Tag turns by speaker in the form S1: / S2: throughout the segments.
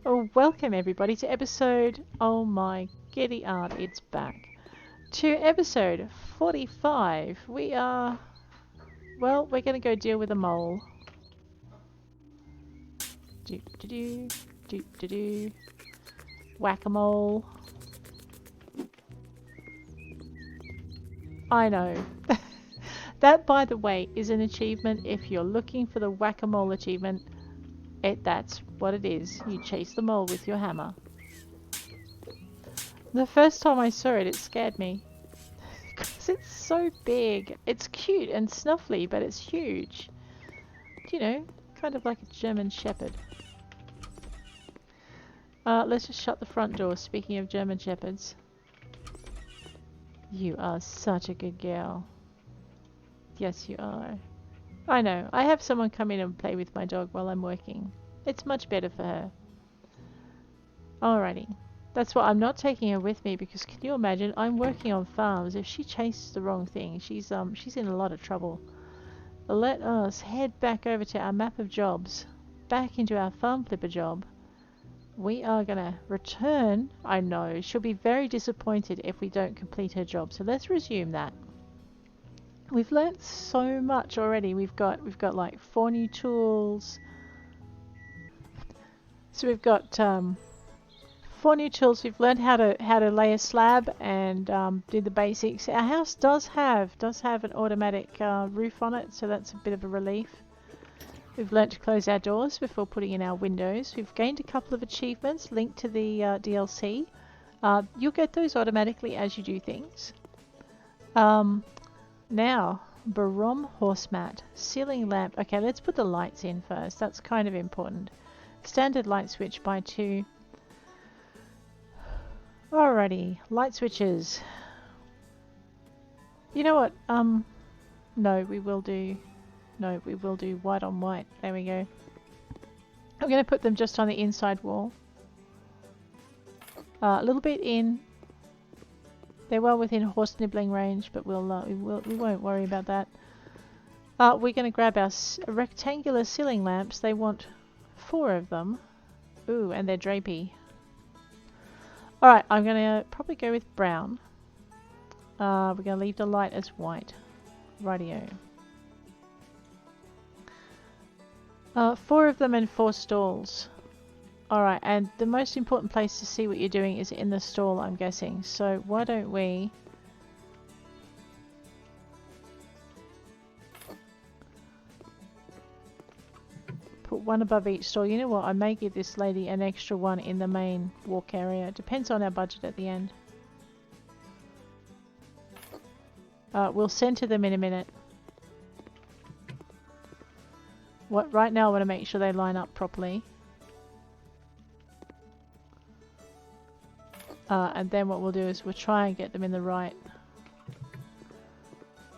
S1: Oh, welcome everybody to episode, oh my giddy aunt, it's back. To episode 45. We're going to go deal with a mole. Do do do, do do do. Whack-a-mole. I know. That, by the way, is an achievement. If you're looking for the whack-a-mole achievement, that's what it is. You chase the mole with your hammer. The first time I saw it, it scared me. Because it's so big. It's cute and snuffly, but it's huge. You know, kind of like a German Shepherd. Let's just shut the front door, speaking of German Shepherds. You are such a good girl. Yes, you are. I know. I have someone come in and play with my dog while I'm working. It's much better for her. Alrighty. That's why I'm not taking her with me, because can you imagine? I'm working on farms. If she chases the wrong thing, she's in a lot of trouble. Let us head back over to our map of jobs. Back into our farm flipper job. We are gonna return. I know, she'll be very disappointed if we don't complete her job. So let's resume that. We've learnt so much already. We've got like 4 new tools. So we've got 4 new tools. We've learned how to lay a slab and do the basics. Our house does have an automatic roof on it, so that's a bit of a relief. We've learnt to close our doors before putting in our windows. We've gained a couple of achievements linked to the DLC. You'll get those automatically as you do things. Now, Barom horse mat, ceiling lamp. Okay, let's put the lights in first. That's kind of important. Standard light switch by 2. Alrighty, light switches. You know what? No, we will do white on white. There we go. I'm going to put them just on the inside wall. A little bit in. They're well within horse nibbling range, but we won't worry about that. We're going to grab our rectangular ceiling lamps. They want 4 of them. Ooh, and they're drapey. Alright, I'm going to probably go with brown. We're going to leave the light as white. Rightio. 4 of them and 4 stalls. Alright, and the most important place to see what you're doing is in the stall, I'm guessing. So why don't we... put 1 above each stall. You know what? I may give this lady an extra 1 in the main walk area. It depends on our budget at the end. We'll center them in a minute. Right now I want to make sure they line up properly. And then what we'll do is we'll try and get them in the right...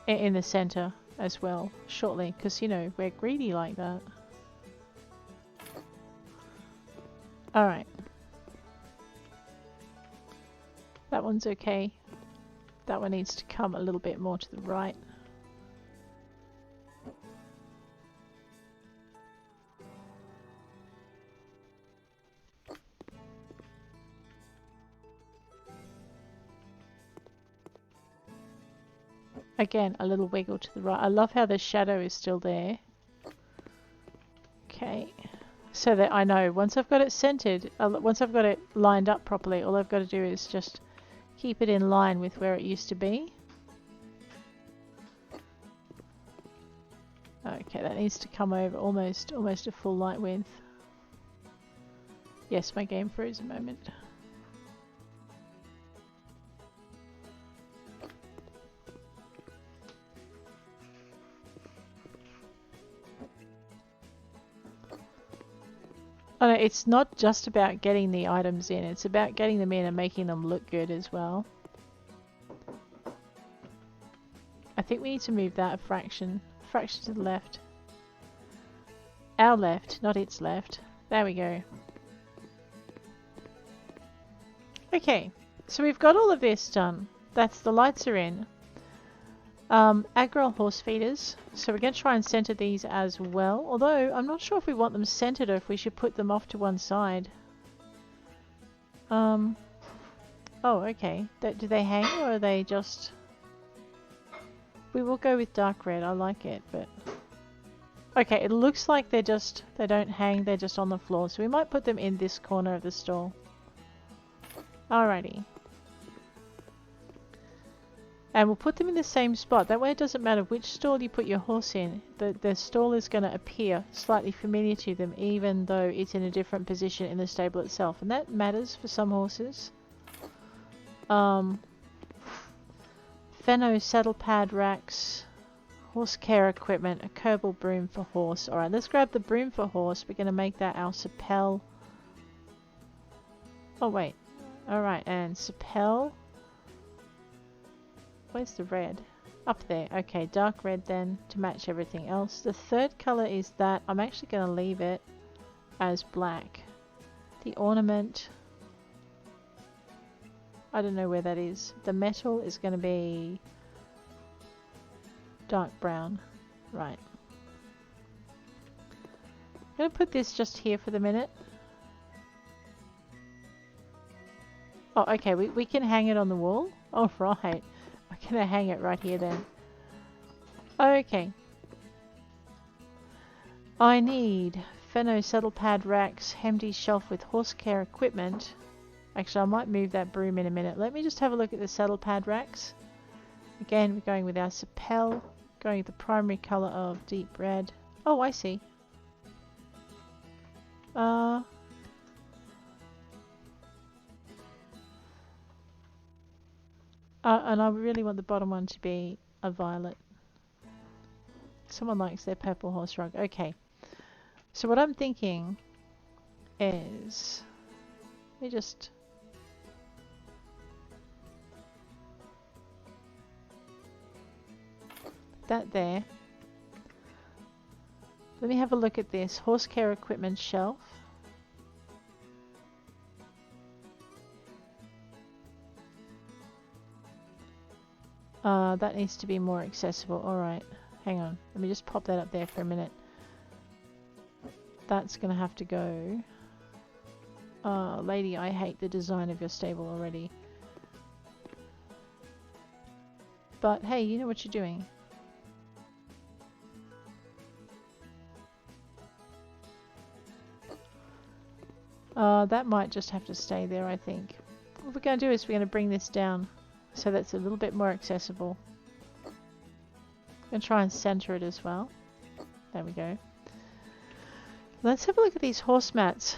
S1: in the center as well, shortly. Because, you know, we're greedy like that. Alright. That one's okay. That one needs to come a little bit more to the right. Again, a little wiggle to the right. I love how the shadow is still there. Okay. So that I know, once I've got it centered, once I've got it lined up properly, all I've got to do is just keep it in line with where it used to be. Okay, that needs to come over almost a full light width. Yes, my game froze a moment. Oh, no, it's not just about getting the items in, it's about getting them in and making them look good as well. I think we need to move that a fraction to the left. Our left, not its left. There we go. Okay, so we've got all of this done. The lights are in. Agrel horse feeders. So we're going to try and center these as well. Although I'm not sure if we want them centered or if we should put them off to one side. Oh, okay. Do they hang or are they just... We will go with dark red. I like it, but... Okay, it looks like they don't hang, they're just on the floor. So we might put them in this corner of the stall. Alrighty. And we'll put them in the same spot. That way it doesn't matter which stall you put your horse in. The stall is going to appear slightly familiar to them even though it's in a different position in the stable itself. And that matters for some horses. Fenno saddle pad racks. Horse care equipment. A Kerbal broom for horse. Alright, let's grab the broom for horse. We're going to make that our Sapel. Oh wait. Alright, and Sapel. Where's the red? Up there. Okay, dark red then to match everything else. The third colour is that. I'm actually going to leave it as black. The ornament. I don't know where that is. The metal is going to be dark brown. Right. I'm going to put this just here for the minute. Oh, okay. We can hang it on the wall. Oh, right. I'm going to hang it right here then. Okay. I need Fenno saddle pad racks, Hemdy shelf with horse care equipment. Actually, I might move that broom in a minute. Let me just have a look at the saddle pad racks. Again, we're going with our Sapel. Going with the primary colour of deep red. Oh, I see. And I really want the bottom one to be a violet. Someone likes their purple horse rug. Okay. So what I'm thinking is... Let me just... that there. Let me have a look at this. Horse care equipment shelf. That needs to be more accessible. Alright, hang on. Let me just pop that up there for a minute. That's going to have to go. Lady, I hate the design of your stable already. But hey, you know what you're doing. That might just have to stay there, I think. What we're going to do is we're going to bring this down so that's a little bit more accessible. I'm going to try and center it as well. There we go. Let's have a look at these horse mats.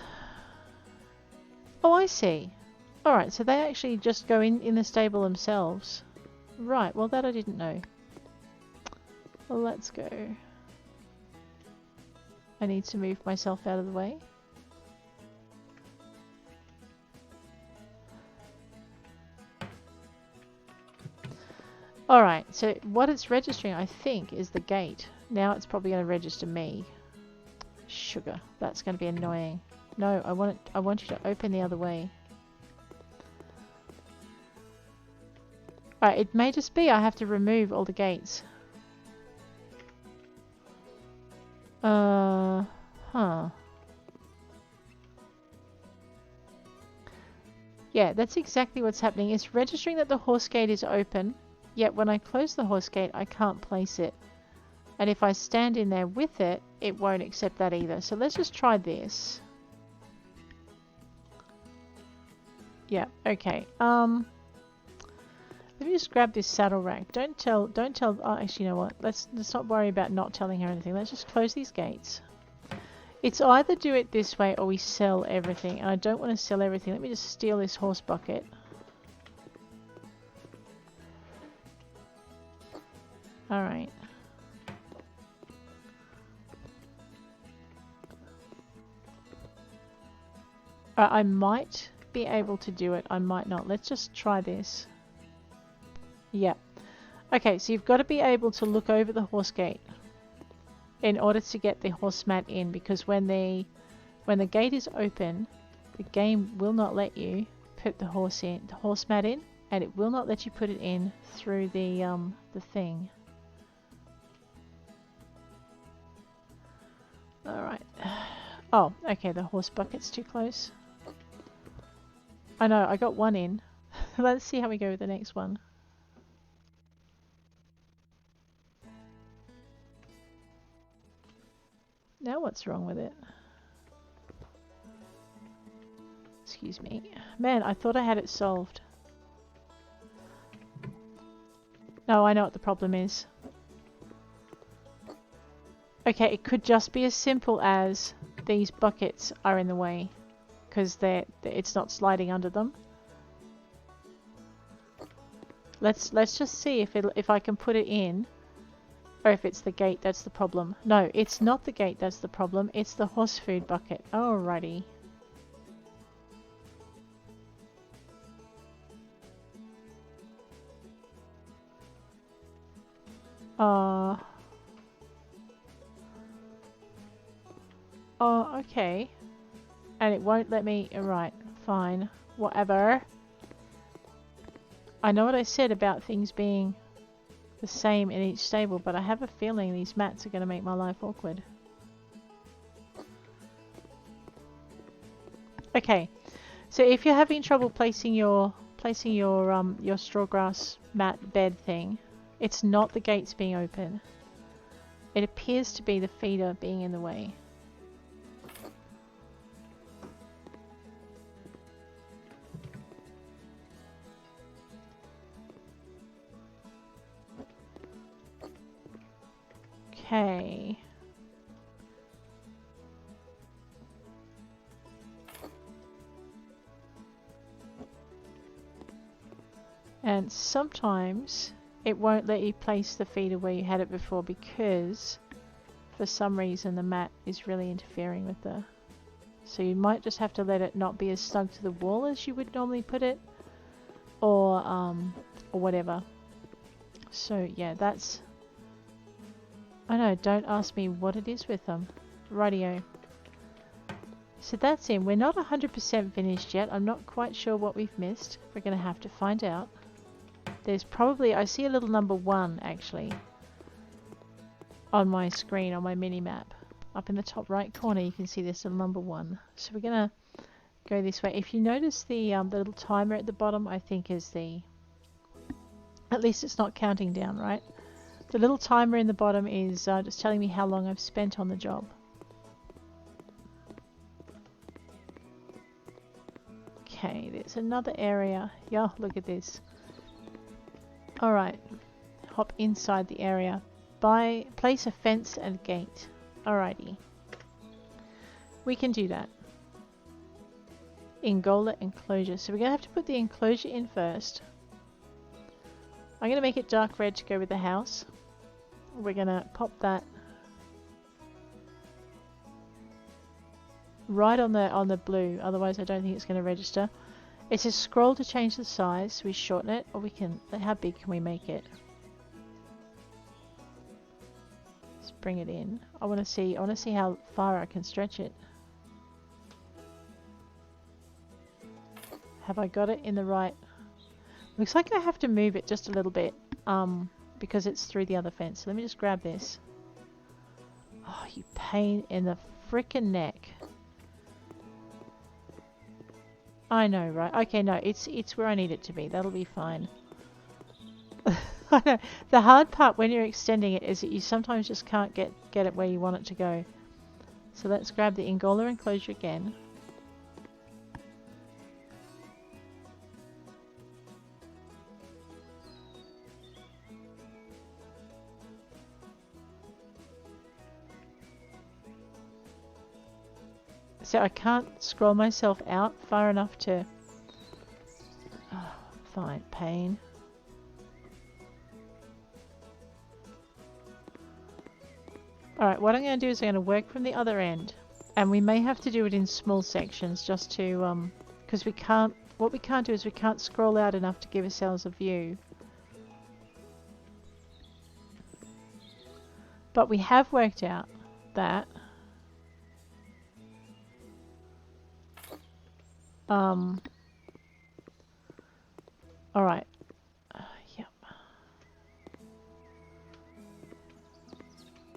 S1: Oh, I see. Alright, so they actually just go in the stable themselves. Right, well that I didn't know. Well, let's go. I need to move myself out of the way. Alright, so what it's registering, I think, is the gate. Now it's probably going to register me. Sugar. That's going to be annoying. No, I want you to open the other way. Alright, it may just be I have to remove all the gates. Huh. Yeah, that's exactly what's happening. It's registering that the horse gate is open. Yet when I close the horse gate, I can't place it. And if I stand in there with it, it won't accept that either. So let's just try this. Yeah, okay. Let me just grab this saddle rack. Don't tell, oh, actually, you know what? Let's not worry about not telling her anything. Let's just close these gates. It's either do it this way or we sell everything. And I don't want to sell everything. Let me just steal this horse bucket. Alright. I might be able to do it. I might not. Let's just try this. Yeah. Okay, so you've got to be able to look over the horse gate in order to get the horse mat in, because when the gate is open, the game will not let you put the horse mat in, and it will not let you put it in through the thing. Alright. Oh, okay, the horse bucket's too close. I know, I got one in. Let's see how we go with the next one. Now what's wrong with it? Excuse me. Man, I thought I had it solved. No, I know what the problem is. Okay, it could just be as simple as these buckets are in the way because it's not sliding under them. Let's just see if I can put it in, or if it's the gate that's the problem. No, it's not the gate that's the problem. It's the horse food bucket. Alrighty. Oh, okay. And it won't let me... Right, fine. Whatever. I know what I said about things being the same in each stable, but I have a feeling these mats are going to make my life awkward. Okay, so if you're having trouble placing your straw grass mat bed thing, it's not the gates being open. It appears to be the feeder being in the way. Okay. And sometimes it won't let you place the feeder where you had it before because for some reason the mat is really interfering with the... So you might just have to let it not be as snug to the wall as you would normally put it, or whatever. So yeah, that's... I know, don't ask me what it is with them. Rightio. So that's in. We're not 100% finished yet. I'm not quite sure what we've missed. We're going to have to find out. There's probably... I see a little number 1 actually on my screen, on my mini-map. Up in the top right corner you can see this little number 1. So we're going to go this way. If you notice the little timer at the bottom, I think is the... At least it's not counting down, right? The little timer in the bottom is just telling me how long I've spent on the job. Okay, there's another area. Yeah, look at this. Alright, hop inside the area. Place a fence and gate. Alrighty. We can do that. Ingola enclosure. So we're going to have to put the enclosure in first. I'm going to make it dark red to go with the house. We're going to pop that right on the blue, otherwise I don't think it's going to register. It says scroll to change the size, so we shorten it, or we can... How big can we make it? Let's bring it in. I want to see how far I can stretch it. Have I got it in the right... Looks like I have to move it just a little bit, because it's through the other fence. So let me just grab this. Oh, you pain in the frickin' neck. I know, right? Okay, no, it's where I need it to be. That'll be fine. I know. The hard part when you're extending it is that you sometimes just can't get it where you want it to go. So let's grab the Ingola enclosure again. So I can't scroll myself out far enough to... Oh, fine, pain. Alright, what I'm going to do is I'm going to work from the other end. And we may have to do it in small sections just to... because we can't... What we can't do is we can't scroll out enough to give ourselves a view. But we have worked out that... Alright. Yep.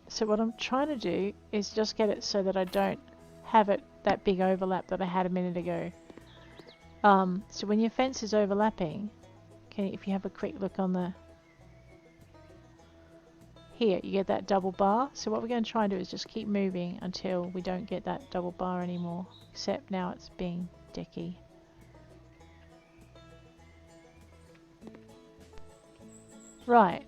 S1: So what I'm trying to do is just get it so that I don't have that big overlap that I had a minute ago. So when your fence is overlapping, if you have a quick look on the here, you get that double bar. So what we're going to try and do is just keep moving until we don't get that double bar anymore. Except now it's being dicky. Right.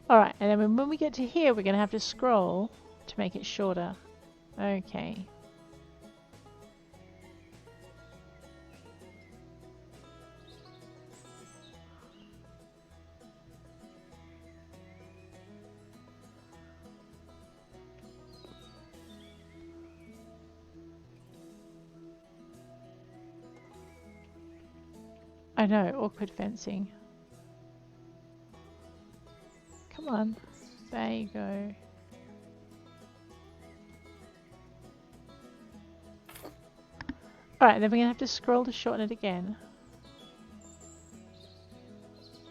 S1: Alright, and then when we get to here, we're going to have to scroll to make it shorter. Okay. I know, awkward fencing. Come on. There you go. Alright, then we're going to have to scroll to shorten it again.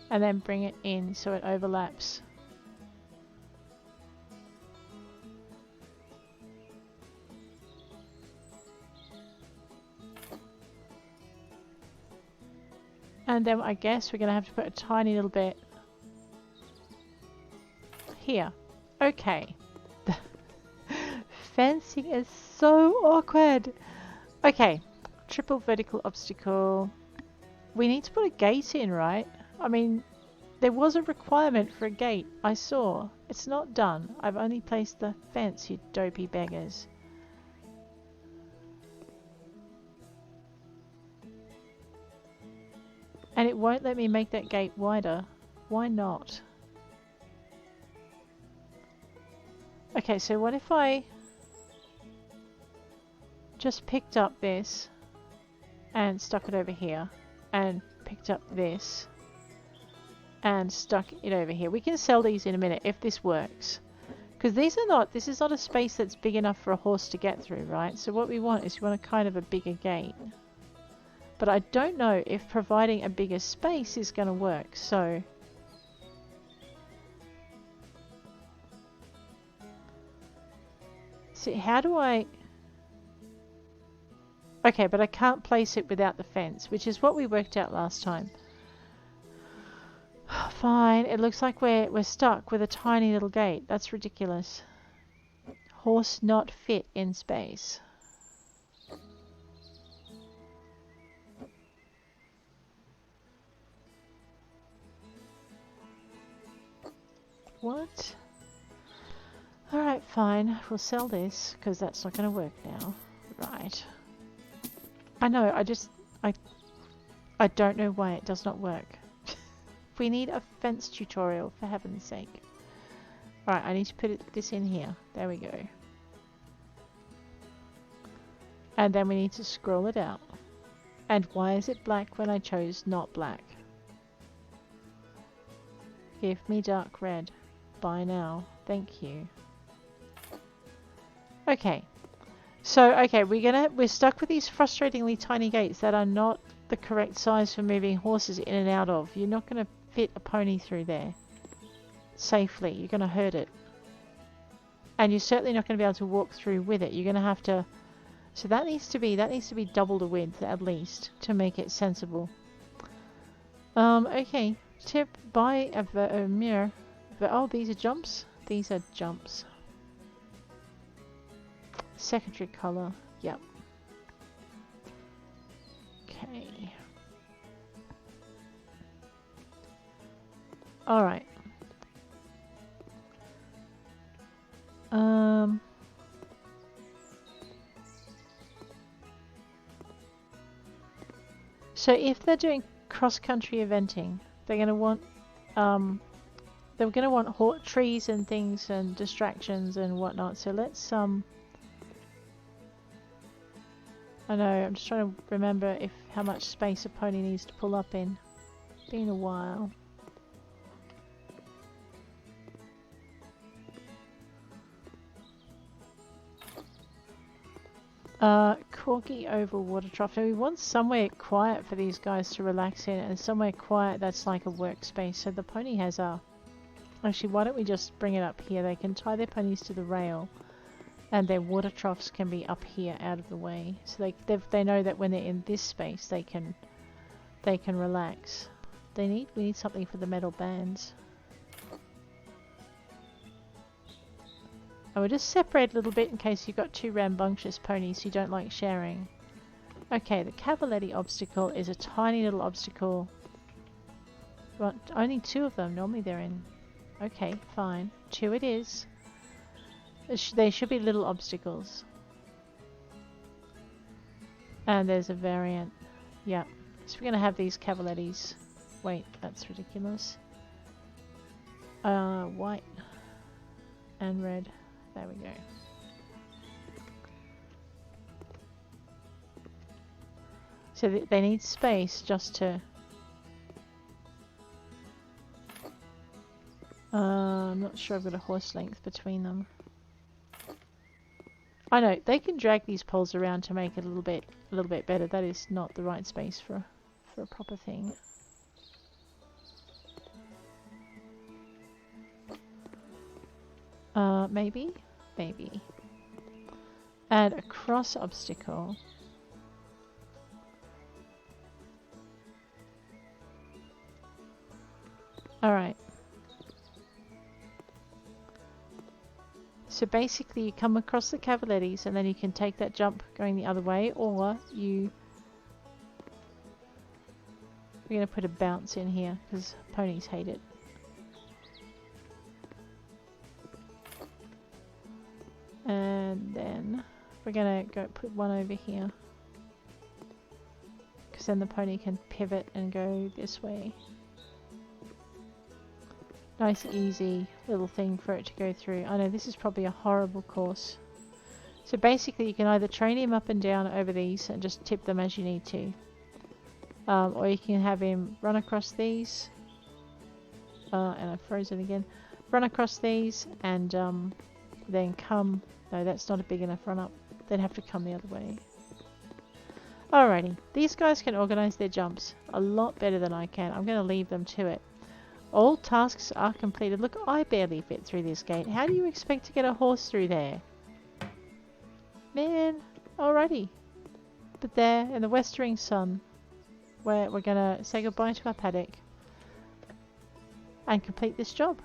S1: And then bring it in so it overlaps. And then I guess we're going to have to put a tiny little bit here. Okay. Fencing is so awkward. Okay. Triple vertical obstacle. We need to put a gate in, right? I mean, there was a requirement for a gate. I saw. It's not done. I've only placed the fence, you dopey beggars. And it won't let me make that gate wider. Why not? Okay, so what if I just picked up this and stuck it over here, and picked up this and stuck it over here. We can sell these in a minute if this works, because this is not a space that's big enough for a horse to get through, right? So what we want is a kind of a bigger gate, but I don't know if providing a bigger space is going to work. So see, how do I... Okay, but I can't place it without the fence, which is what we worked out last time. Fine, it looks like we're stuck with a tiny little gate. That's ridiculous. Horse not fit in space. What? Alright, fine. We'll sell this, because that's not going to work now. Right. I know, I don't know why it does not work. We need a fence tutorial, for heaven's sake. Alright, I need to put this in here. There we go. And then we need to scroll it out. And why is it black when I chose not black? Give me dark red. Buy now. Thank you. Okay. So, okay, we're stuck with these frustratingly tiny gates that are not the correct size for moving horses in and out of. You're not going to fit a pony through there safely. You're going to hurt it. And you're certainly not going to be able to walk through with it. You're going to have to... So that needs to be double the width at least to make it sensible. Okay. Tip, buy a mirror. Oh, these are jumps? These are jumps. Secondary color, yep. Okay. Alright. So if they're doing cross-country eventing, they're going to want trees and things and distractions and whatnot. So let's I know, I'm just trying to remember how much space a pony needs to pull up in. Been a while. Corgi over water trough. Now we want somewhere quiet for these guys to relax in, and somewhere quiet that's like a workspace. So the pony has a... Actually, why don't we just bring it up here? They can tie their ponies to the rail. And their water troughs can be up here out of the way. So they know that when they're in this space they can relax. We need something for the metal bands. And we'll just separate a little bit in case you've got two rambunctious ponies who don't like sharing. Okay, the Cavaletti obstacle is a tiny little obstacle. Well, only two of them. Normally they're in. Okay, fine. Two it is. They should be little obstacles. And there's a variant. Yeah. So we're going to have these Cavalettis. Wait, that's ridiculous. White and red. There we go. So they need space just to... I'm not sure I've got a horse length between them. I know, they can drag these poles around to make it a little bit better. That is not the right space for a proper thing. Maybe? Maybe. Add a cross obstacle. Alright. So basically you come across the Cavalettis and then you can take that jump going the other way, or we're going to put a bounce in here because ponies hate it. And then we're going to go put one over here because then the pony can pivot and go this way. Nice easy little thing for it to go through. I know this is probably a horrible course. So basically you can either train him up and down over these and just tip them as you need to. Or you can have him run across these. And I've frozen again. Run across these and then come... No, that's not a big enough run up. They'd have to come the other way. Alrighty. These guys can organise their jumps a lot better than I can. I'm going to leave them to it. All tasks are completed. Look, I barely fit through this gate. How do you expect to get a horse through there? Man, alrighty. But there, in the westering sun, where we're going to say goodbye to our paddock and complete this job.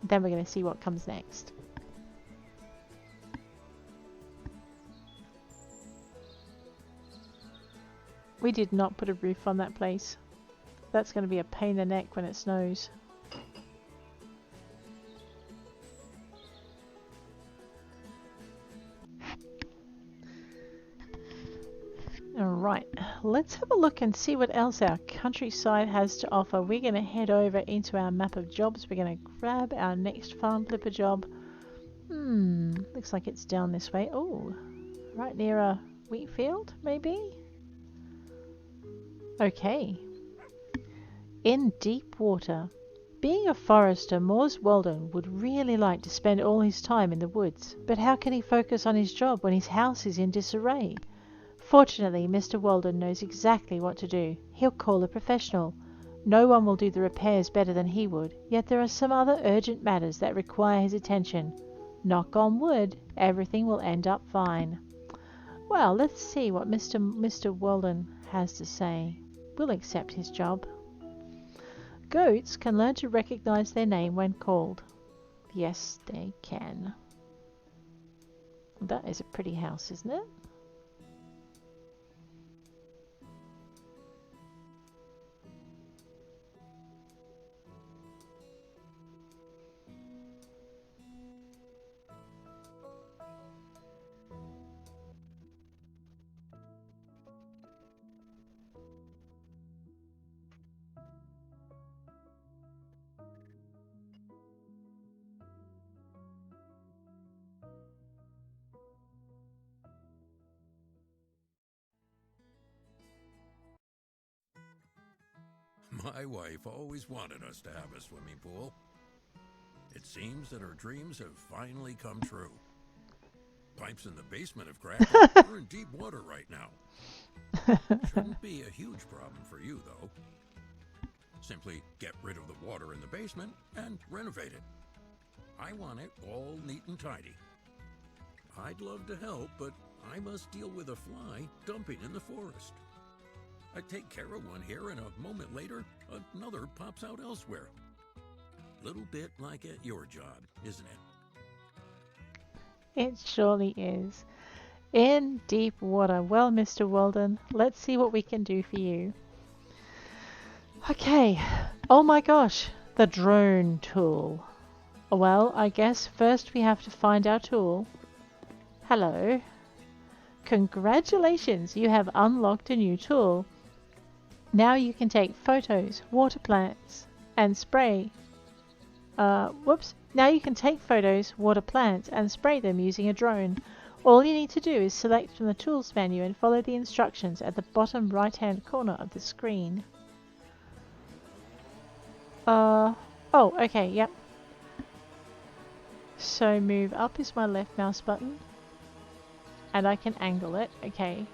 S1: Then we're going to see what comes next. We did not put a roof on that place. That's going to be a pain in the neck when it snows. Alright, let's have a look and see what else our countryside has to offer. We're going to head over into our map of jobs. We're going to grab our next farm flipper job. Looks like it's down this way. Oh, right near a wheat field, maybe? Okay. In deep water. Being a forester, Moores Walden would really like to spend all his time in the woods. But how can he focus on his job when his house is in disarray? Fortunately, Mr. Walden knows exactly what to do. He'll call a professional. No one will do the repairs better than he would, yet there are some other urgent matters that require his attention. Knock on wood, everything will end up fine. Well, let's see what Mr. Walden has to say. We'll accept his job. Goats can learn to recognize their name when called. Yes, they can. That is a pretty house, isn't it?
S2: My wife always wanted us to have a swimming pool. It seems that her dreams have finally come true. Pipes in the basement have cracked. We're in deep water right now. Shouldn't be a huge problem for you, though. Simply get rid of the water in the basement and renovate it. I want it all neat and tidy. I'd love to help, but I must deal with a fly dumping in the forest. I take care of one here, and a moment later, another pops out elsewhere. Little bit like at your job, isn't it?
S1: It surely is. In deep water. Well, Mr. Walden, let's see what we can do for you. Okay. Oh my gosh. The drone tool. Well, I guess first we have to find our tool. Hello. Congratulations, you have unlocked a new tool. Now you can take photos, water plants, and spray. Now you can take photos, water plants, and spray them using a drone. All you need to do is select from the tools menu and follow the instructions at the bottom right-hand corner of the screen. Oh, okay, yep. So move up is my left mouse button. And I can angle it, okay.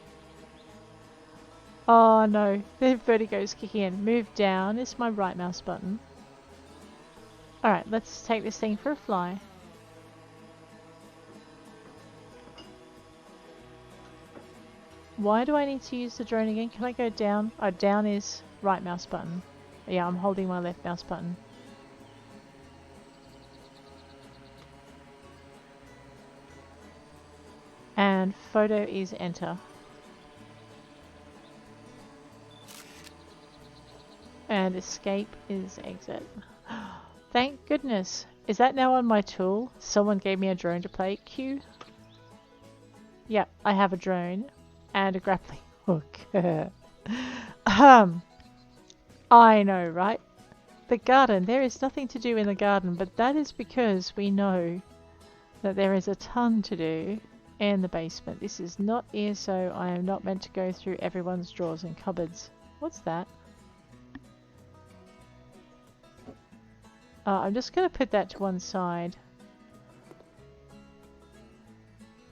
S1: Oh no, the vertigo's kicking in. Move down is my right mouse button. Alright, let's take this thing for a fly. Why do I need to use the drone again? Can I go down? Oh, down is right mouse button. Yeah, I'm holding my left mouse button. And photo is enter. And escape is exit. Thank goodness. Is that now on my tool? Someone gave me a drone to play. Q. Yep, I have a drone. And a grappling hook. I know, right? The garden. There is nothing to do in the garden, but that is because we know that there is a ton to do in the basement. This is not ESO. I am not meant to go through everyone's drawers and cupboards. What's that? I'm just going to put that to one side.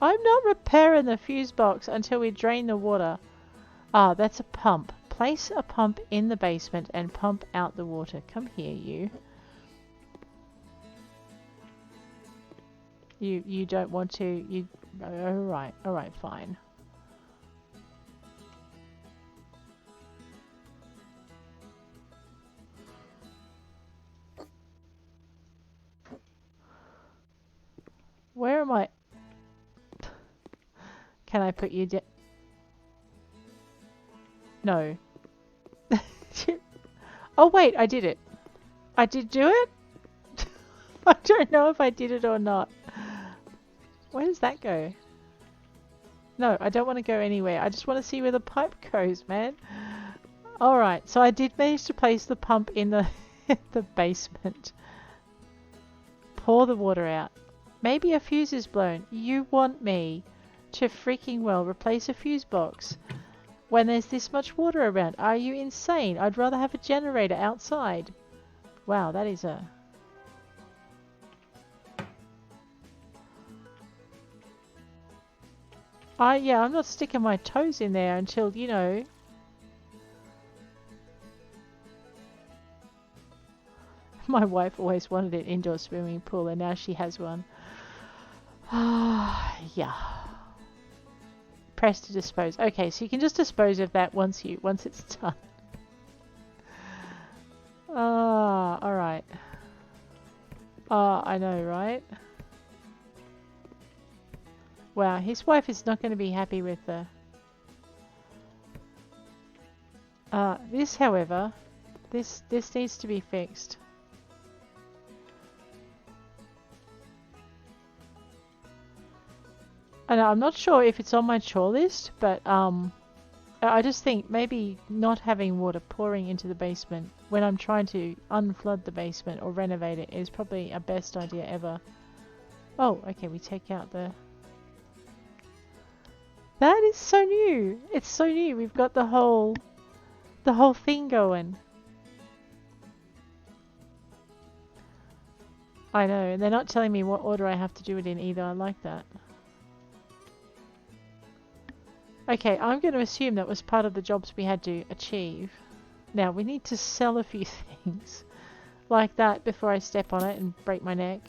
S1: I'm not repairing the fuse box until we drain the water. Ah, that's a pump. Place a pump in the basement and pump out the water. Come here, you. You don't want to... You. Alright, fine. Where am I? Can I put you down? No. Oh wait, I did it. I did do it? I don't know if I did it or not. Where does that go? No, I don't want to go anywhere. I just want to see where the pipe goes, man. Alright, so I did manage to place the pump in the, the basement. Pour the water out. Maybe a fuse is blown. You want me to freaking well replace a fuse box when there's this much water around? Are you insane? I'd rather have a generator outside. Wow, that is a... yeah, I'm not sticking my toes in there until, you know... My wife always wanted an indoor swimming pool and now she has one. Ah, yeah. Press to dispose. Okay, so you can just dispose of that once it's done. Ah, alright. Ah, I know, right? Wow, his wife is not going to be happy with the... this, however, this needs to be fixed. And I'm not sure if it's on my chore list, but I just think maybe not having water pouring into the basement when I'm trying to unflood the basement or renovate it is probably a best idea ever. Oh, okay, we take out the... That is so new! It's so new, we've got the whole thing going. I know, and they're not telling me what order I have to do it in either, I like that. Okay, I'm going to assume that was part of the jobs we had to achieve. Now, we need to sell a few things like that before I step on it and break my neck.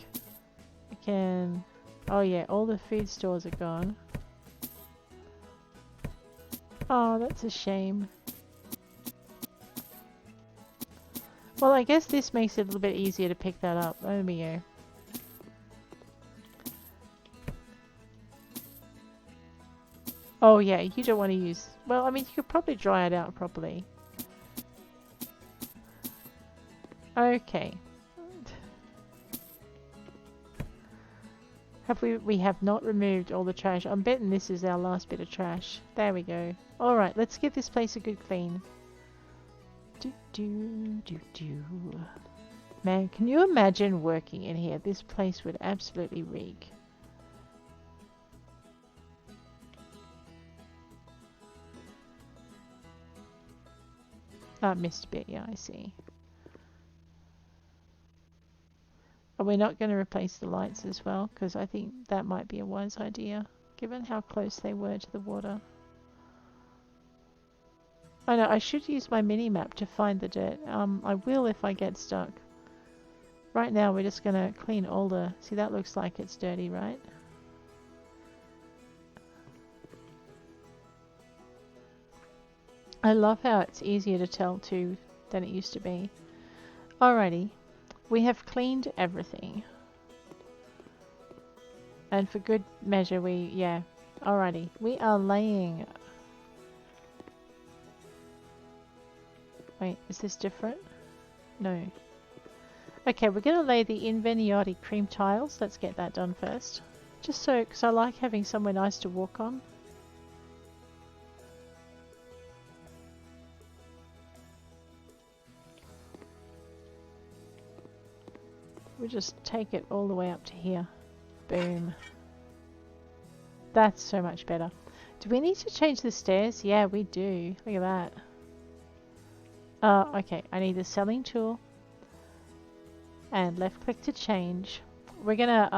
S1: I can... Oh yeah, all the food stores are gone. Oh, that's a shame. Well, I guess this makes it a little bit easier to pick that up. There we go. Oh yeah, you don't want to use... Well, I mean, you could probably dry it out properly. Okay. We have not removed all the trash. I'm betting this is our last bit of trash. There we go. Alright, let's give this place a good clean. Man, can you imagine working in here? This place would absolutely reek. Ah, missed a bit, yeah, I see. Are we not going to replace the lights as well? Because I think that might be a wise idea, given how close they were to the water. I know, I should use my mini-map to find the dirt. I will if I get stuck. Right now we're just going to clean all the... See, that looks like it's dirty, right? I love how it's easier to tell too than it used to be. Alrighty. We have cleaned everything. And for good measure yeah. Alrighty. We are laying... Wait, is this different? No. Okay, we're going to lay the Inveniati cream tiles. Let's get that done first. Just so, because I like having somewhere nice to walk on. We'll just take it all the way up to here. Boom. That's so much better. Do we need to change the stairs? Yeah, we do. Look at that. Okay, I need the selling tool. And left click to change. We're gonna,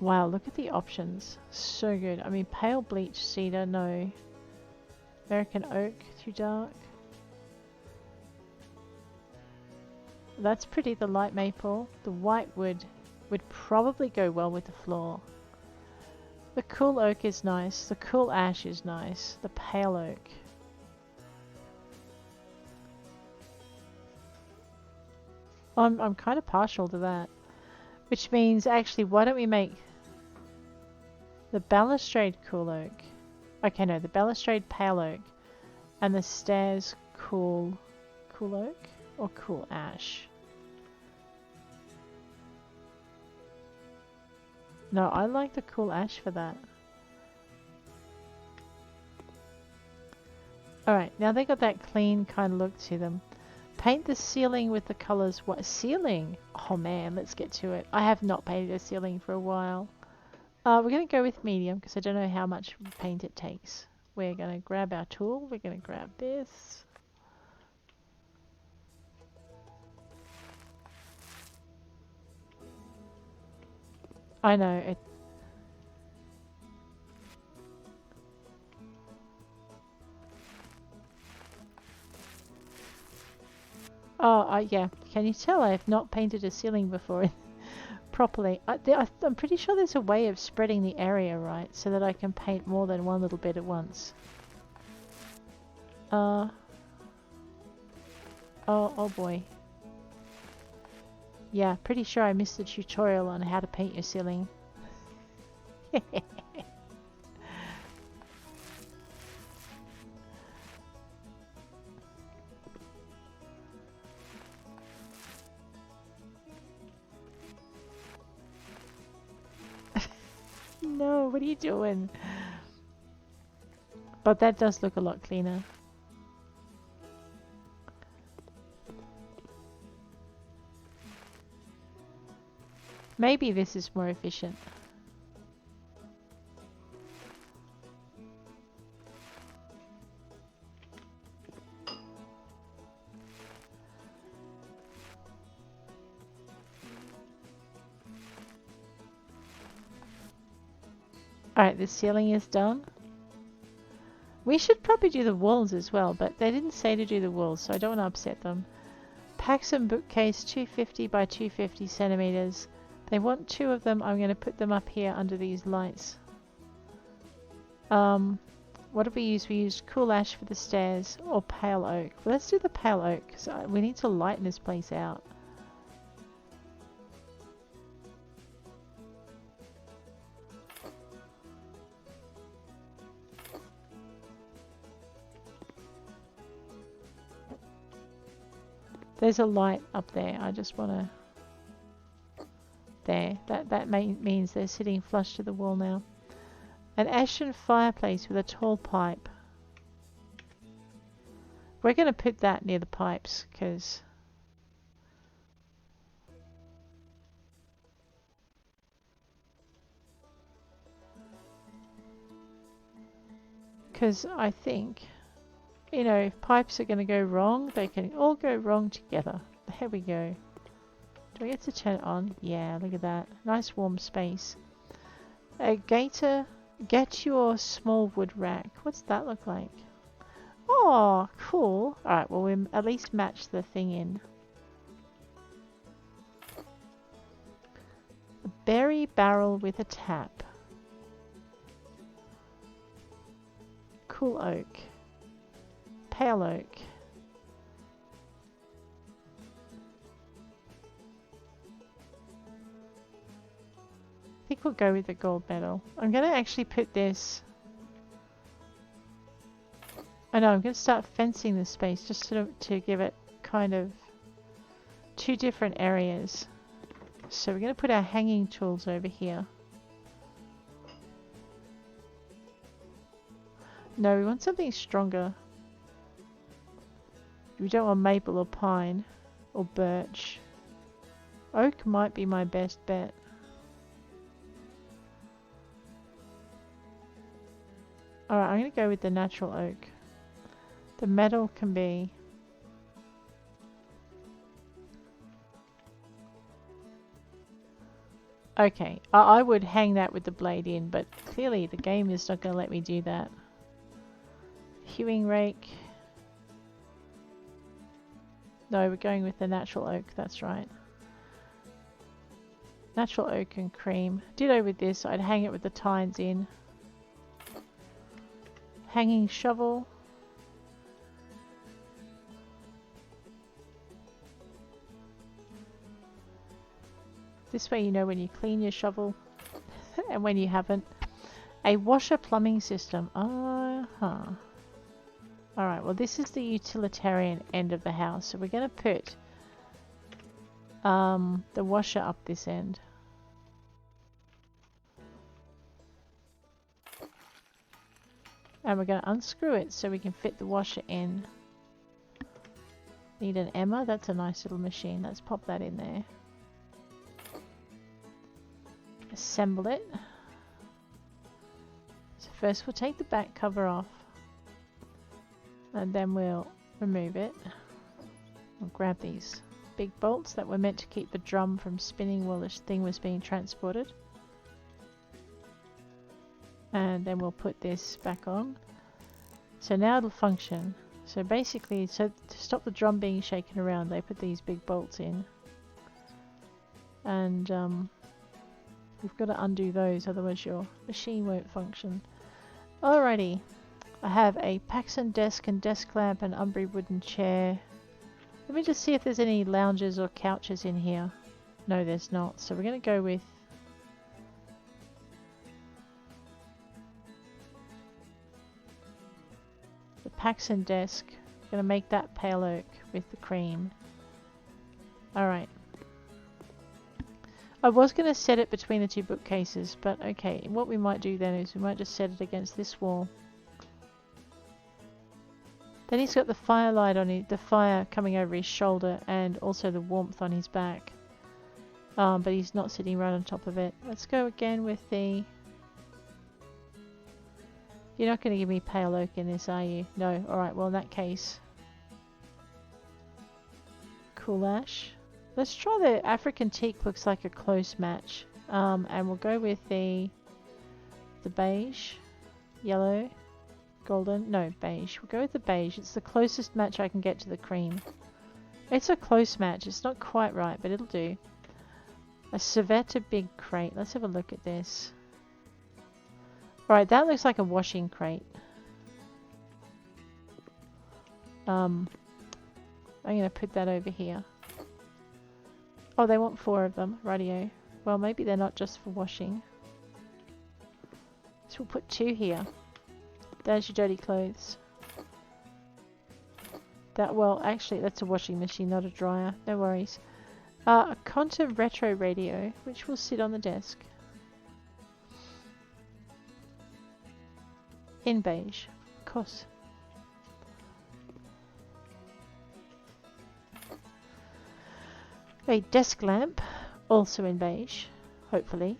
S1: wow, look at the options. So good. I mean, pale bleach cedar, no. American oak, too dark. That's pretty, the light maple. The white wood would probably go well with the floor. The cool oak is nice. The cool ash is nice. The pale oak. I'm kind of partial to that. Which means, actually, why don't we make the balustrade cool oak? Okay, no, the balustrade pale oak. And the stairs cool oak? Or cool ash? No, I like the cool ash for that. Alright, now they got that clean kind of look to them. Paint the ceiling with the colours. What? Ceiling? Oh man, let's get to it. I have not painted a ceiling for a while. We're going to go with medium because I don't know how much paint it takes. We're going to grab our tool. We're going to grab this. I know. Yeah. Can you tell I have not painted a ceiling before properly? I'm pretty sure there's a way of spreading the area, right? So that I can paint more than one little bit at once. Oh boy. Yeah, pretty sure I missed the tutorial on how to paint your ceiling. No, what are you doing? But that does look a lot cleaner. Maybe this is more efficient. Alright, the ceiling is done. We should probably do the walls as well, but they didn't say to do the walls, so I don't want to upset them. Paxson bookcase 250 by 250 centimeters. They want 2 of them. I'm going to put them up here under these lights. What did we use? We used cool ash for the stairs or pale oak. Well, let's do the pale oak because we need to lighten this place out. There's a light up there. I just want to... There. That means they're sitting flush to the wall now. An ashen fireplace with a tall pipe. We're going to put that near the pipes because I think, you know, if pipes are going to go wrong, they can all go wrong together. There we go. Do I get to turn it on? Yeah, look at that. Nice warm space. A gator, get your small wood rack. What's that look like? Oh, cool. Alright, well, we at least match the thing in. A berry barrel with a tap. Cool oak. Pale oak. I think we'll go with the gold medal. I'm going to actually put this... I know, I'm going to start fencing this space just to give it kind of 2 different areas. So we're going to put our hanging tools over here. No, we want something stronger. We don't want maple or pine or birch. Oak might be my best bet. Alright, I'm going to go with the natural oak. The metal can be... Okay, I would hang that with the blade in, but clearly the game is not going to let me do that. Hewing rake. No, we're going with the natural oak, that's right. Natural oak and cream. Ditto with this, I'd hang it with the tines in. Hanging shovel. This way you know when you clean your shovel and when you haven't. A washer plumbing system. Uh-huh. Alright, well this is the utilitarian end of the house. So we're going to put the washer up this end. And we're going to unscrew it so we can fit the washer in. Need an Emma. That's a nice little machine. Let's pop that in there. Assemble it. So first we'll take the back cover off. And then we'll remove it. We'll grab these big bolts that were meant to keep the drum from spinning while this thing was being transported. And then we'll put this back on. So now it'll function. So basically, so to stop the drum being shaken around, they put these big bolts in. And you've got to undo those, otherwise your machine won't function. Alrighty. I have a Paxson desk and desk lamp and Umbry wooden chair. Let me just see if there's any lounges or couches in here. No, there's not. So we're going to go with the Paxson desk. I'm going to make that pale oak with the cream. Alright. I was going to set it between the 2 bookcases, but okay. What we might do then is we might just set it against this wall. Then he's got the firelight on it, the fire coming over his shoulder, and also the warmth on his back. But he's not sitting right on top of it. Let's go again with the... You're not going to give me pale oak in this, are you? No. Alright, well in that case... Cool ash. Let's try the African teak, looks like a close match. And we'll go with the beige, yellow, golden, no, beige. We'll go with the beige. It's the closest match I can get to the cream. It's a close match. It's not quite right, but it'll do. A Civetta big crate. Let's have a look at this. Alright, that looks like a washing crate. I'm going to put that over here. Oh, they want 4 of them. Rightio. Well, maybe they're not just for washing. So we'll put 2 here. There's your dirty clothes. That, well, actually, that's a washing machine, not a dryer. No worries. A Conta retro radio, which will sit on the desk. In beige. Of course. A desk lamp, also in beige, hopefully.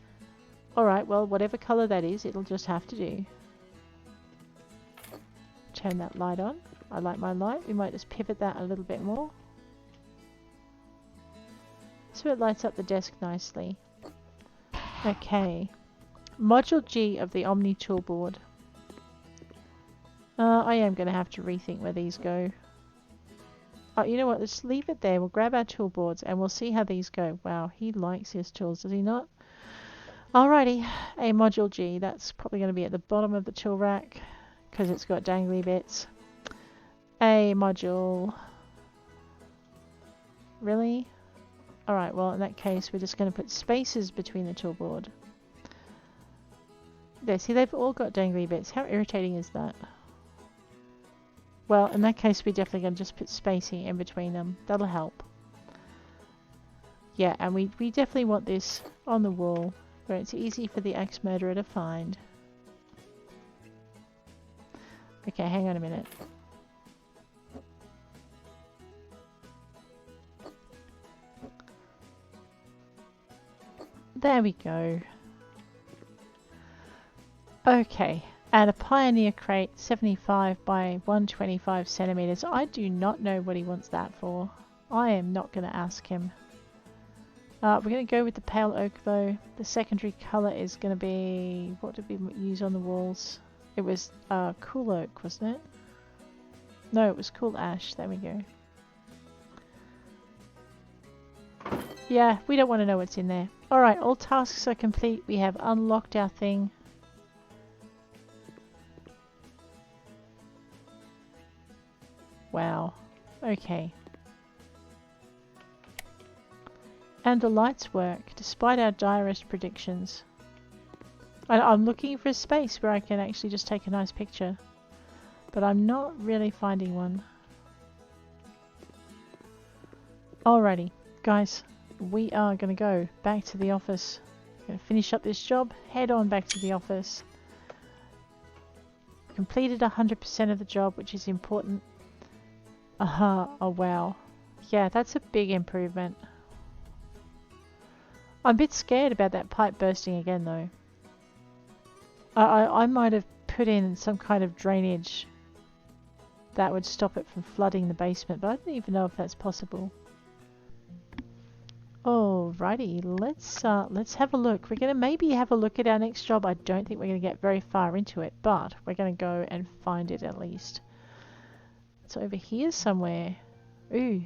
S1: Alright, well, whatever colour that is, it'll just have to do. Turn that light on. I like my light. We might just pivot that a little bit more. So it lights up the desk nicely. Okay. Module G of the Omni toolboard. I am going to have to rethink where these go. Oh, you know what? Let's leave it there. We'll grab our toolboards and we'll see how these go. Wow, he likes his tools, does he not? Alrighty. A module G. That's probably going to be at the bottom of the tool rack because it's got dangly bits. A module. Really? Alright, well, in that case, we're just going to put spaces between the toolboard. There, see, they've all got dangly bits. How irritating is that? Well, in that case, we're definitely going to just put spacing in between them. That'll help. Yeah, and we definitely want this on the wall where it's easy for the axe murderer to find. Okay, hang on a minute. There we go. Okay. And a Pioneer crate, 75 by 125 centimeters. I do not know what he wants that for. I am not going to ask him. We're going to go with the pale oak though. The secondary colour is going to be... What did we use on the walls? It was cool oak, wasn't it? No, it was cool ash. There we go. Yeah, we don't want to know what's in there. Alright, all tasks are complete. We have unlocked our thing. Wow. Okay. And the lights work, despite our direst predictions. I'm looking for a space where I can actually just take a nice picture. But I'm not really finding one. Alrighty, guys. We are going to go back to the office. Going to finish up this job, head on back to the office. Completed 100% of the job, which is important. Oh wow. Yeah, that's a big improvement. I'm a bit scared about that pipe bursting again though. I might have put in some kind of drainage that would stop it from flooding the basement, but I don't even know if that's possible. Alrighty, let's have a look. We're gonna maybe have a look at our next job. I don't think we're gonna get very far into it, but we're gonna go and find it at least. It's over here somewhere. Ooh.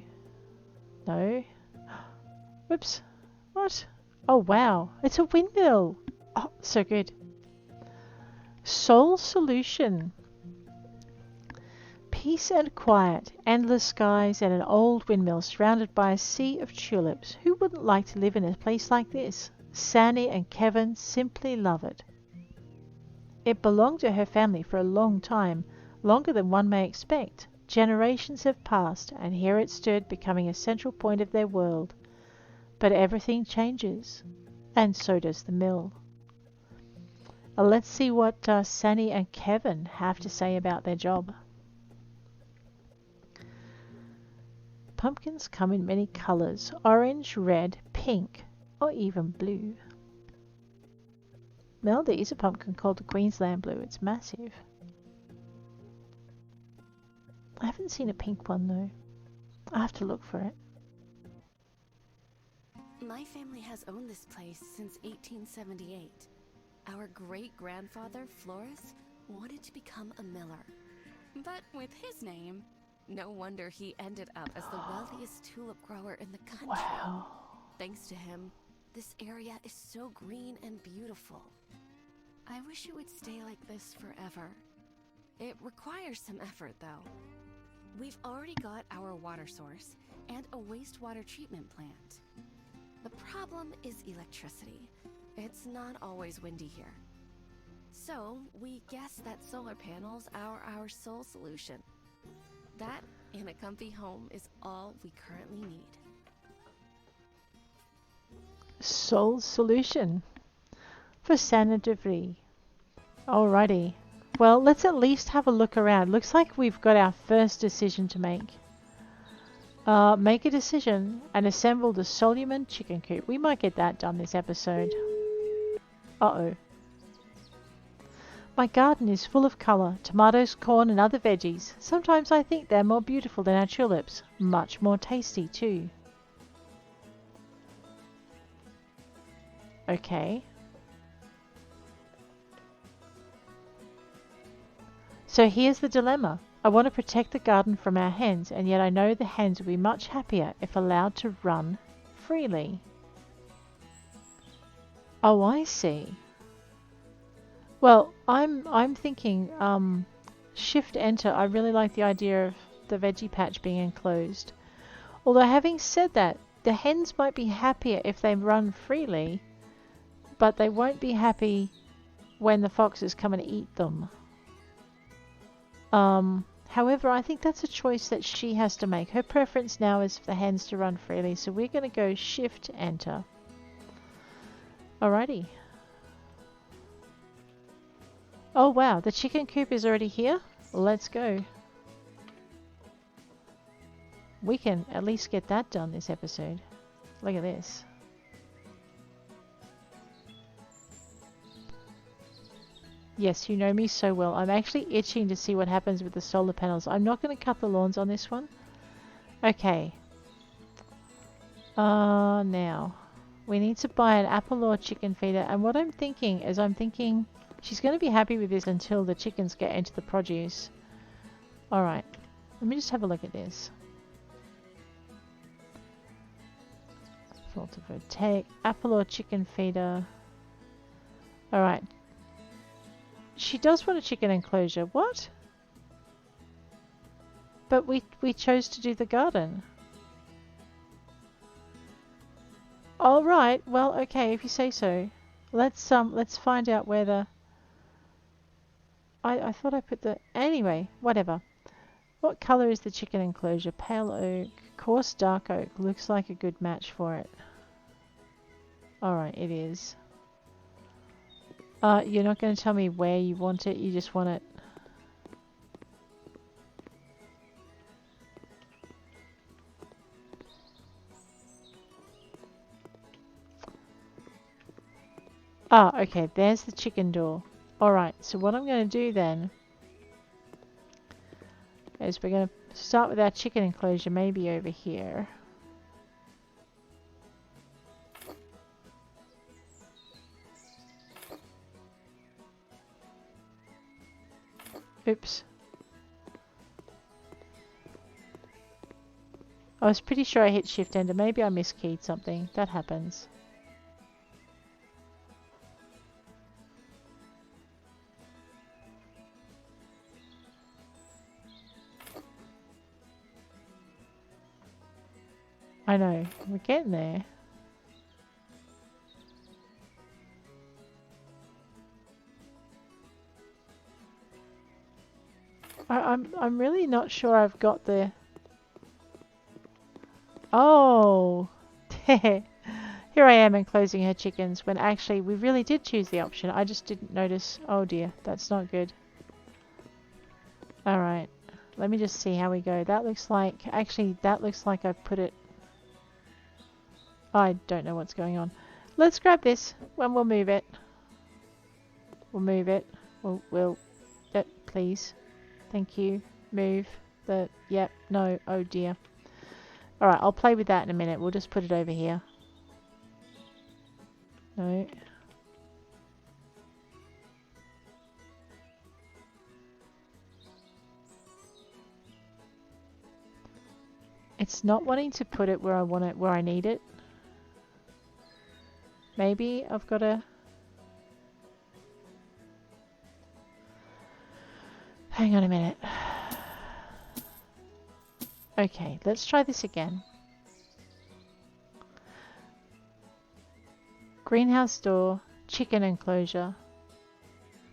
S1: No. Whoops. What? Oh wow. It's a windmill. Oh, so good. Soul Solution. Peace and quiet, endless skies, and an old windmill surrounded by a sea of tulips. Who wouldn't like to live in a place like this? Sandy and Kevin simply love it. It belonged to her family for a long time, longer than one may expect. Generations have passed, and here it stood, becoming a central point of their world. But everything changes, and so does the mill. Let's see what Sandy and Kevin have to say about their job. Pumpkins come in many colours: orange, red, pink, or even blue. Well, there is a pumpkin called the Queensland Blue. It's massive. I haven't seen a pink one though. I have to look for it.
S3: My family has owned this place since 1878. Our great-grandfather, Flores, wanted to become a miller. But with his name, no wonder he ended up as the wealthiest tulip grower in the country.
S1: Wow.
S3: Thanks to him, this area is so green and beautiful. I wish it would stay like this forever. It requires some effort, though. We've already got our water source and a wastewater treatment plant. The problem is electricity. It's not always windy here. So, we guess that solar panels are our sole solution. That, and a comfy home, is all we currently need.
S1: Sole solution for Sana Devry. Alrighty. Well, let's at least have a look around. Looks like we've got our first decision to make. Make a decision and assemble the Solumen chicken coop. We might get that done this episode. Uh-oh. My garden is full of colour. Tomatoes, corn and other veggies. Sometimes I think they're more beautiful than our tulips. Much more tasty too. Okay. So here's the dilemma. I want to protect the garden from our hens, and yet I know the hens will be much happier if allowed to run freely. Oh, I see. Well, I'm thinking shift enter. I really like the idea of the veggie patch being enclosed. Although having said that, the hens might be happier if they run freely, but they won't be happy when the foxes come and eat them. However, I think that's a choice that she has to make. Her preference now is for the hens to run freely, so we're going to go shift enter. Alrighty. Oh wow, the chicken coop is already here? Let's go. We can at least get that done this episode. Look at this. Yes, you know me so well. I'm actually itching to see what happens with the solar panels. I'm not going to cut the lawns on this one. Okay. Now. We need to buy an apple or chicken feeder. And what I'm thinking is she's going to be happy with this until the chickens get into the produce. Alright. Let me just have a look at this. Photovoltaic. Apple or chicken feeder. Alright. She does want a chicken enclosure. What? But we chose to do the garden. All right. Well, okay, if you say so. Let's find out where the I thought I put the anyway, whatever. What color is the chicken enclosure? Pale oak, coarse dark oak. Looks like a good match for it. All right, it is. You're not going to tell me where you want it, you just want it. Ah, okay, there's the chicken door. Alright, so what I'm going to do then is we're going to start with our chicken enclosure, maybe over here. Oops. I was pretty sure I hit shift enter. Maybe I miskeyed something. That happens. I know. We're getting there. I'm really not sure I've got the... Oh! Here I am enclosing her chickens when actually we really did choose the option. I just didn't notice. Oh dear, that's not good. Alright, let me just see how we go. That looks like... Actually, that looks like I've put it... I don't know what's going on. Let's grab this and we'll move it. We'll move it. We'll please. Thank you. Move the... Yep. No. Oh dear. Alright, I'll play with that in a minute. We'll just put it over here. No. It's not wanting to put it where I want it, where I need it. Maybe I've got to... Hang on a minute. Okay, let's try this again. Greenhouse door, chicken enclosure.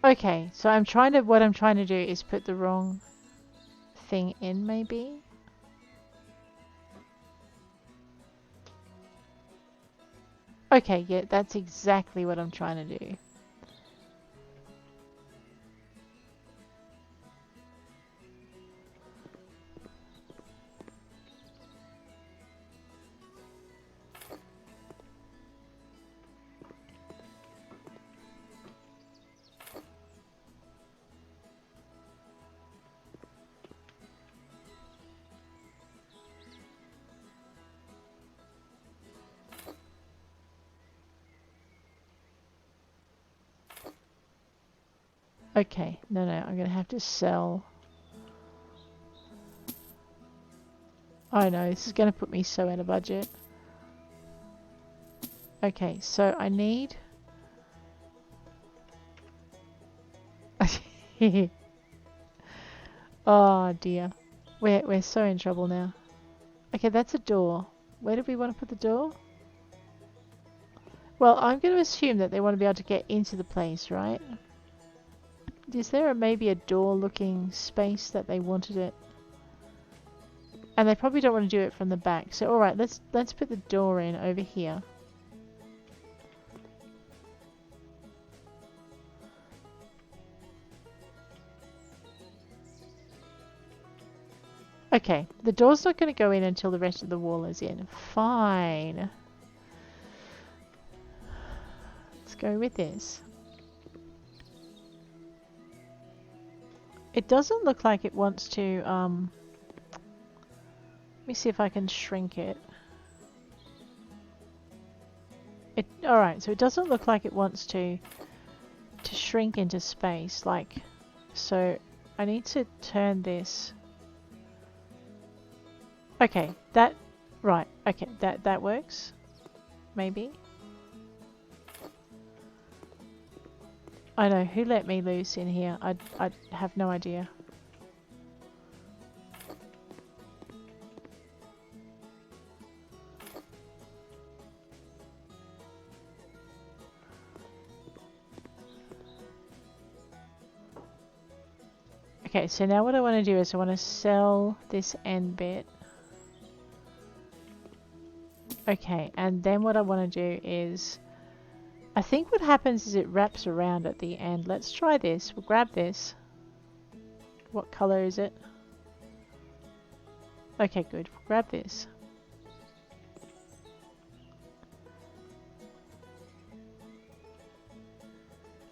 S1: Okay, so what I'm trying to do is put the wrong thing in, maybe? Okay, yeah, that's exactly what I'm trying to do. Okay, no, I'm going to have to sell. Oh no, this is going to put me so out of budget. Okay, so I need... Oh dear. We're so in trouble now. Okay, that's a door. Where do we want to put the door? Well, I'm going to assume that they want to be able to get into the place, right? Is there maybe a door-looking space that they wanted it? And they probably don't want to do it from the back. So, alright, let's put the door in over here. Okay, the door's not going to go in until the rest of the wall is in. Fine. Let's go with this. It doesn't look like it wants to, let me see if I can shrink it. Alright, so it doesn't look like it wants to shrink into space, like, so I need to turn this. Okay, right, okay, that works, maybe. I know, who let me loose in here? I have no idea. Okay, so now what I want to do is I want to sell this end bit. Okay, and then what I want to do is... I think what happens is it wraps around at the end. Let's try this. We'll grab this. What color is it? Okay, good. We'll grab this.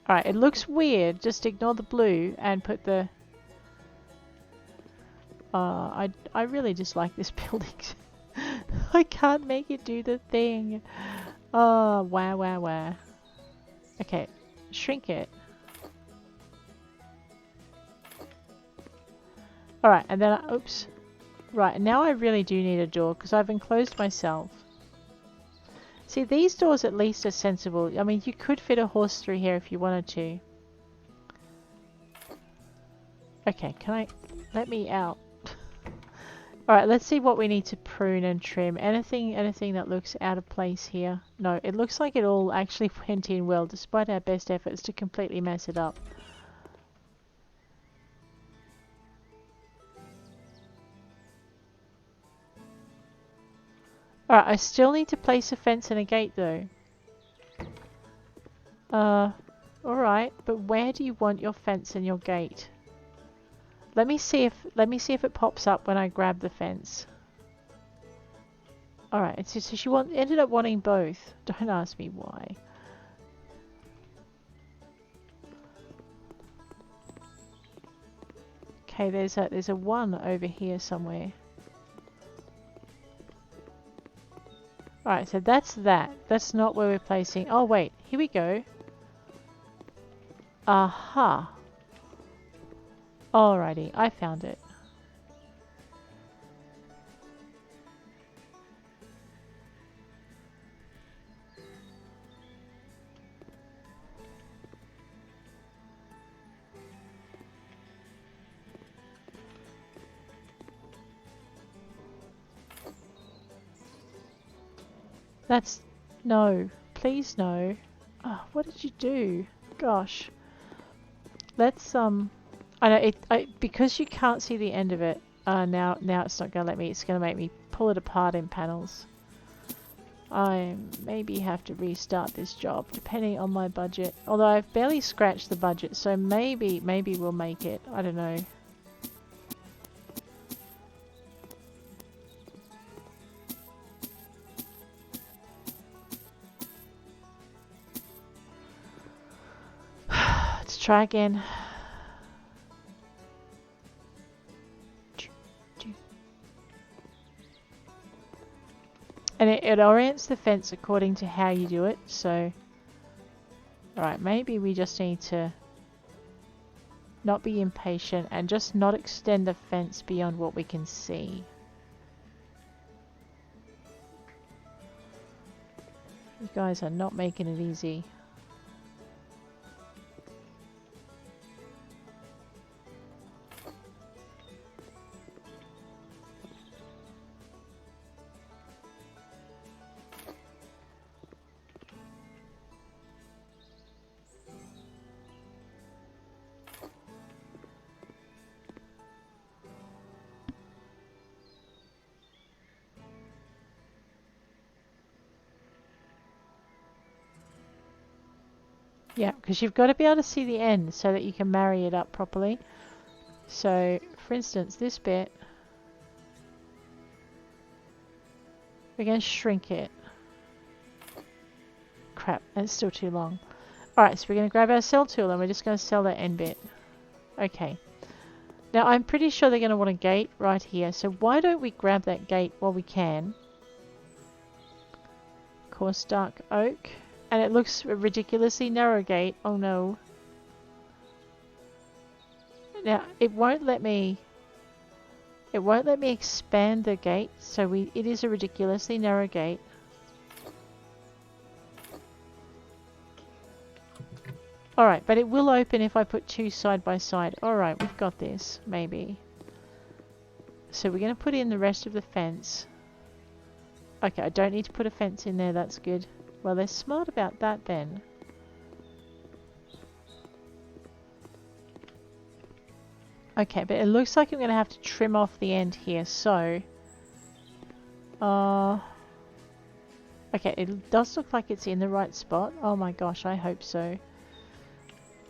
S1: Alright, it looks weird. Just ignore the blue and put the... I really dislike this building. I can't make it do the thing. Oh, wow. Okay, shrink it. Alright, and then oops. Right, now I really do need a door because I've enclosed myself. See, these doors at least are sensible. I mean, you could fit a horse through here if you wanted to. Okay, let me out. Alright, let's see what we need to prune and trim. Anything that looks out of place here? No, it looks like it all actually went in well, despite our best efforts to completely mess it up. Alright, I still need to place a fence and a gate though. Alright, but where do you want your fence and your gate? Let me see if it pops up when I grab the fence. Alright, so she ended up wanting both. Don't ask me why. Okay, there's a 1 over here somewhere. Alright, so that's that. That's not where we're placing... Oh wait, here we go. Aha. Alrighty, I found it. That's... No. Please no. Oh, what did you do? Gosh. Let's, I know, because you can't see the end of it, now it's not going to let me, it's going to make me pull it apart in panels. I maybe have to restart this job, depending on my budget. Although I've barely scratched the budget, so maybe we'll make it. I don't know. Let's try again. And it orients the fence according to how you do it, so... Alright, maybe we just need to not be impatient and just not extend the fence beyond what we can see. You guys are not making it easy. Yeah, because you've got to be able to see the end so that you can marry it up properly. So, for instance, this bit, we're going to shrink it. Crap, that's still too long. Alright, so we're going to grab our cell tool and we're just going to sell that end bit. Okay. Now, I'm pretty sure they're going to want a gate right here, so why don't we grab that gate while we can? Coarse dark oak. And it looks a ridiculously narrow gate. Oh no. Now, it won't let me expand the gate, so it is a ridiculously narrow gate. Alright, but it will open if I put two side by side. Alright, we've got this, maybe. So we're going to put in the rest of the fence. Okay, I don't need to put a fence in there, that's good. Well, they're smart about that then. Okay, but it looks like I'm going to have to trim off the end here, so... okay, it does look like it's in the right spot. Oh my gosh, I hope so.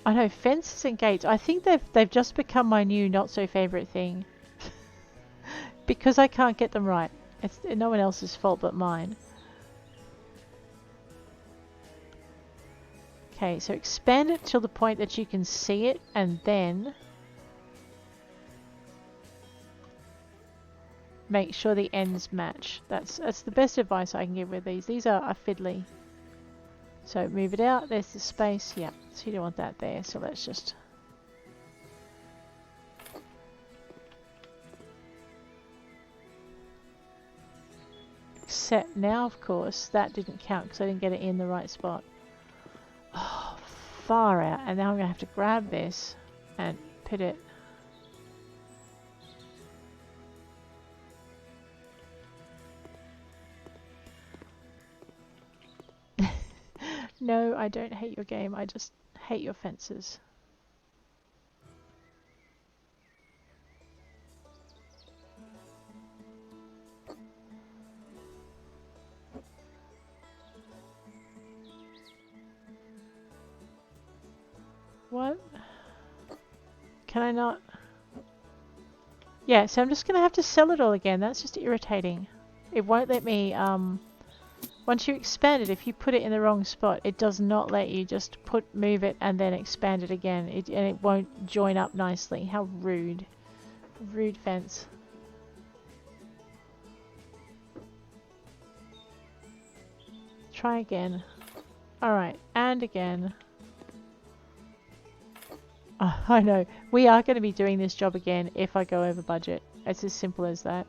S1: I know, fences and gates, I think they've just become my new not-so-favourite thing. Because I can't get them right. It's no one else's fault but mine. Okay, so expand it till the point that you can see it, and then make sure the ends match. That's the best advice I can give with these. These are fiddly. So move it out, there's the space, yeah, so you don't want that there, so let's just... Except now, of course, that didn't count because I didn't get it in the right spot. Oh, far out. And now I'm going to have to grab this and put it... No, I don't hate your game. I just hate your fences. What? Can I not? Yeah, so I'm just going to have to sell it all again. That's just irritating. It won't let me, once you expand it, if you put it in the wrong spot, it does not let you just move it and then expand it again. And it won't join up nicely. How rude. Rude fence. Try again. Alright, and again. Oh, I know. We are going to be doing this job again if I go over budget. It's as simple as that.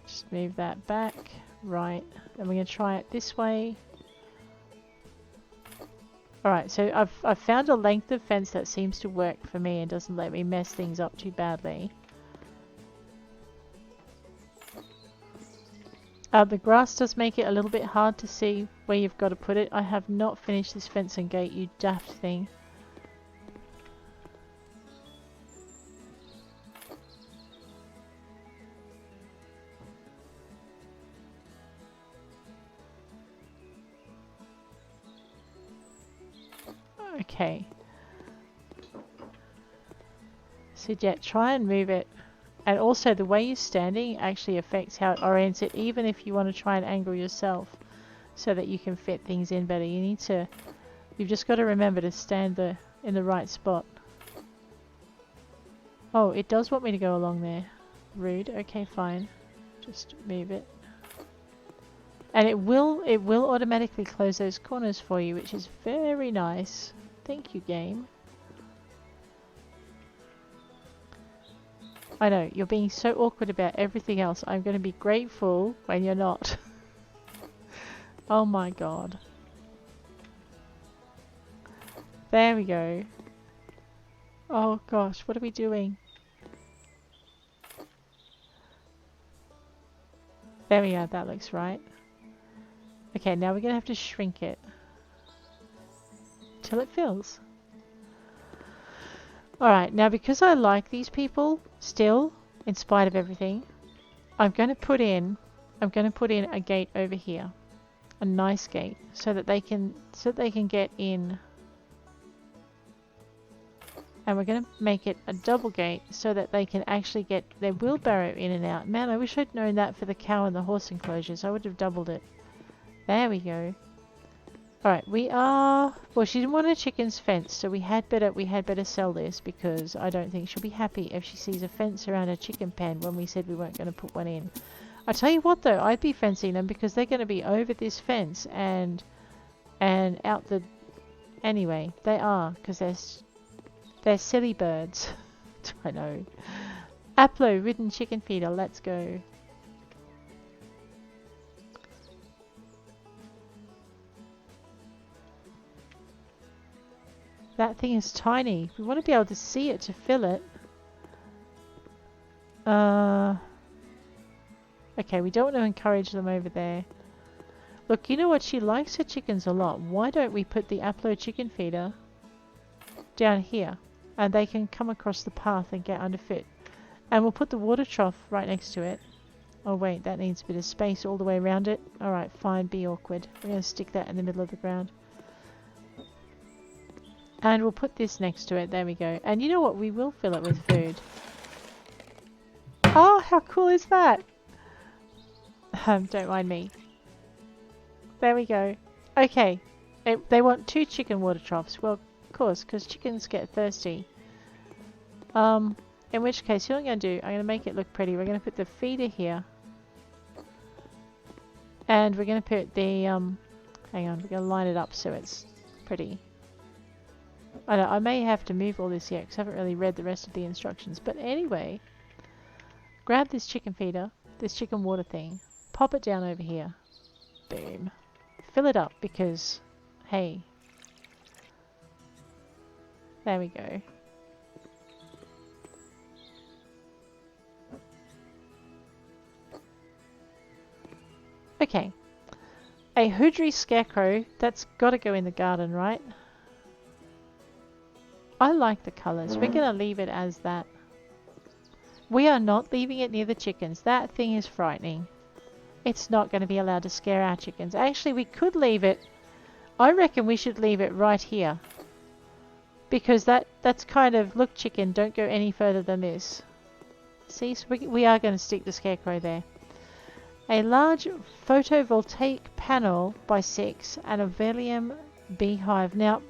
S1: Just move that back. Right. Then we're going to try it this way. Alright, so I've found a length of fence that seems to work for me and doesn't let me mess things up too badly. The grass does make it a little bit hard to see where you've got to put it. I have not finished this fence and gate, you daft thing. Okay. So yeah, try and move it. And also the way you're standing actually affects how it orients it, even if you want to try and angle yourself so that you can fit things in better. You've just got to remember to stand in the right spot. Oh, it does want me to go along there. Rude. Okay, fine. Just move it. And it will automatically close those corners for you, which is very nice. Thank you, game. I know, you're being so awkward about everything else. I'm going to be grateful when you're not. Oh my god. There we go. Oh gosh, what are we doing? There we are, that looks right. Okay, now we're going to have to shrink it till it fills. Alright, now because I like these people still, in spite of everything, I'm going to put in a gate over here. A nice gate so that they can get in. And we're going to make it a double gate so that they can actually get their wheelbarrow in and out. Man, I wish I'd known that for the cow and the horse enclosures. I would have doubled it. There we go. Alright, well, she didn't want a chicken's fence, so we had better sell this, because I don't think she'll be happy if she sees a fence around a chicken pen when we said we weren't going to put one in. I tell you what though, I'd be fencing them because they're going to be over this fence and out the... Anyway, they are, because they're silly birds. I know. Aplo, ridden chicken feeder, let's go. That thing is tiny. We want to be able to see it to fill it. Okay, we don't want to encourage them over there. Look, you know what? She likes her chickens a lot. Why don't we put the Aplo chicken feeder down here? And they can come across the path and get underfoot. And we'll put the water trough right next to it. Oh wait, that needs a bit of space all the way around it. Alright, fine, be awkward. We're going to stick that in the middle of the ground. And we'll put this next to it. There we go. And you know what? We will fill it with food. Oh, how cool is that? Don't mind me. There we go. Okay. They want 2 chicken water troughs. Well, of course, because chickens get thirsty. In which case, what I'm going to do, I'm going to make it look pretty. We're going to put the feeder here. And we're going to put the... hang on, we're going to line it up so it's pretty. I know, I may have to move all this yet because I haven't really read the rest of the instructions. But anyway, grab this chicken feeder, this chicken water thing, pop it down over here. Boom. Fill it up because, hey. There we go. Okay. A hoodry scarecrow, that's got to go in the garden, right? I like the colours. We're going to leave it as that. We are not leaving it near the chickens. That thing is frightening. It's not going to be allowed to scare our chickens. Actually, we could leave it... I reckon we should leave it right here. Because that's kind of... Look, chicken, don't go any further than this. See, so we are going to stick the scarecrow there. A large photovoltaic panel by 6 and a Velium beehive. Now...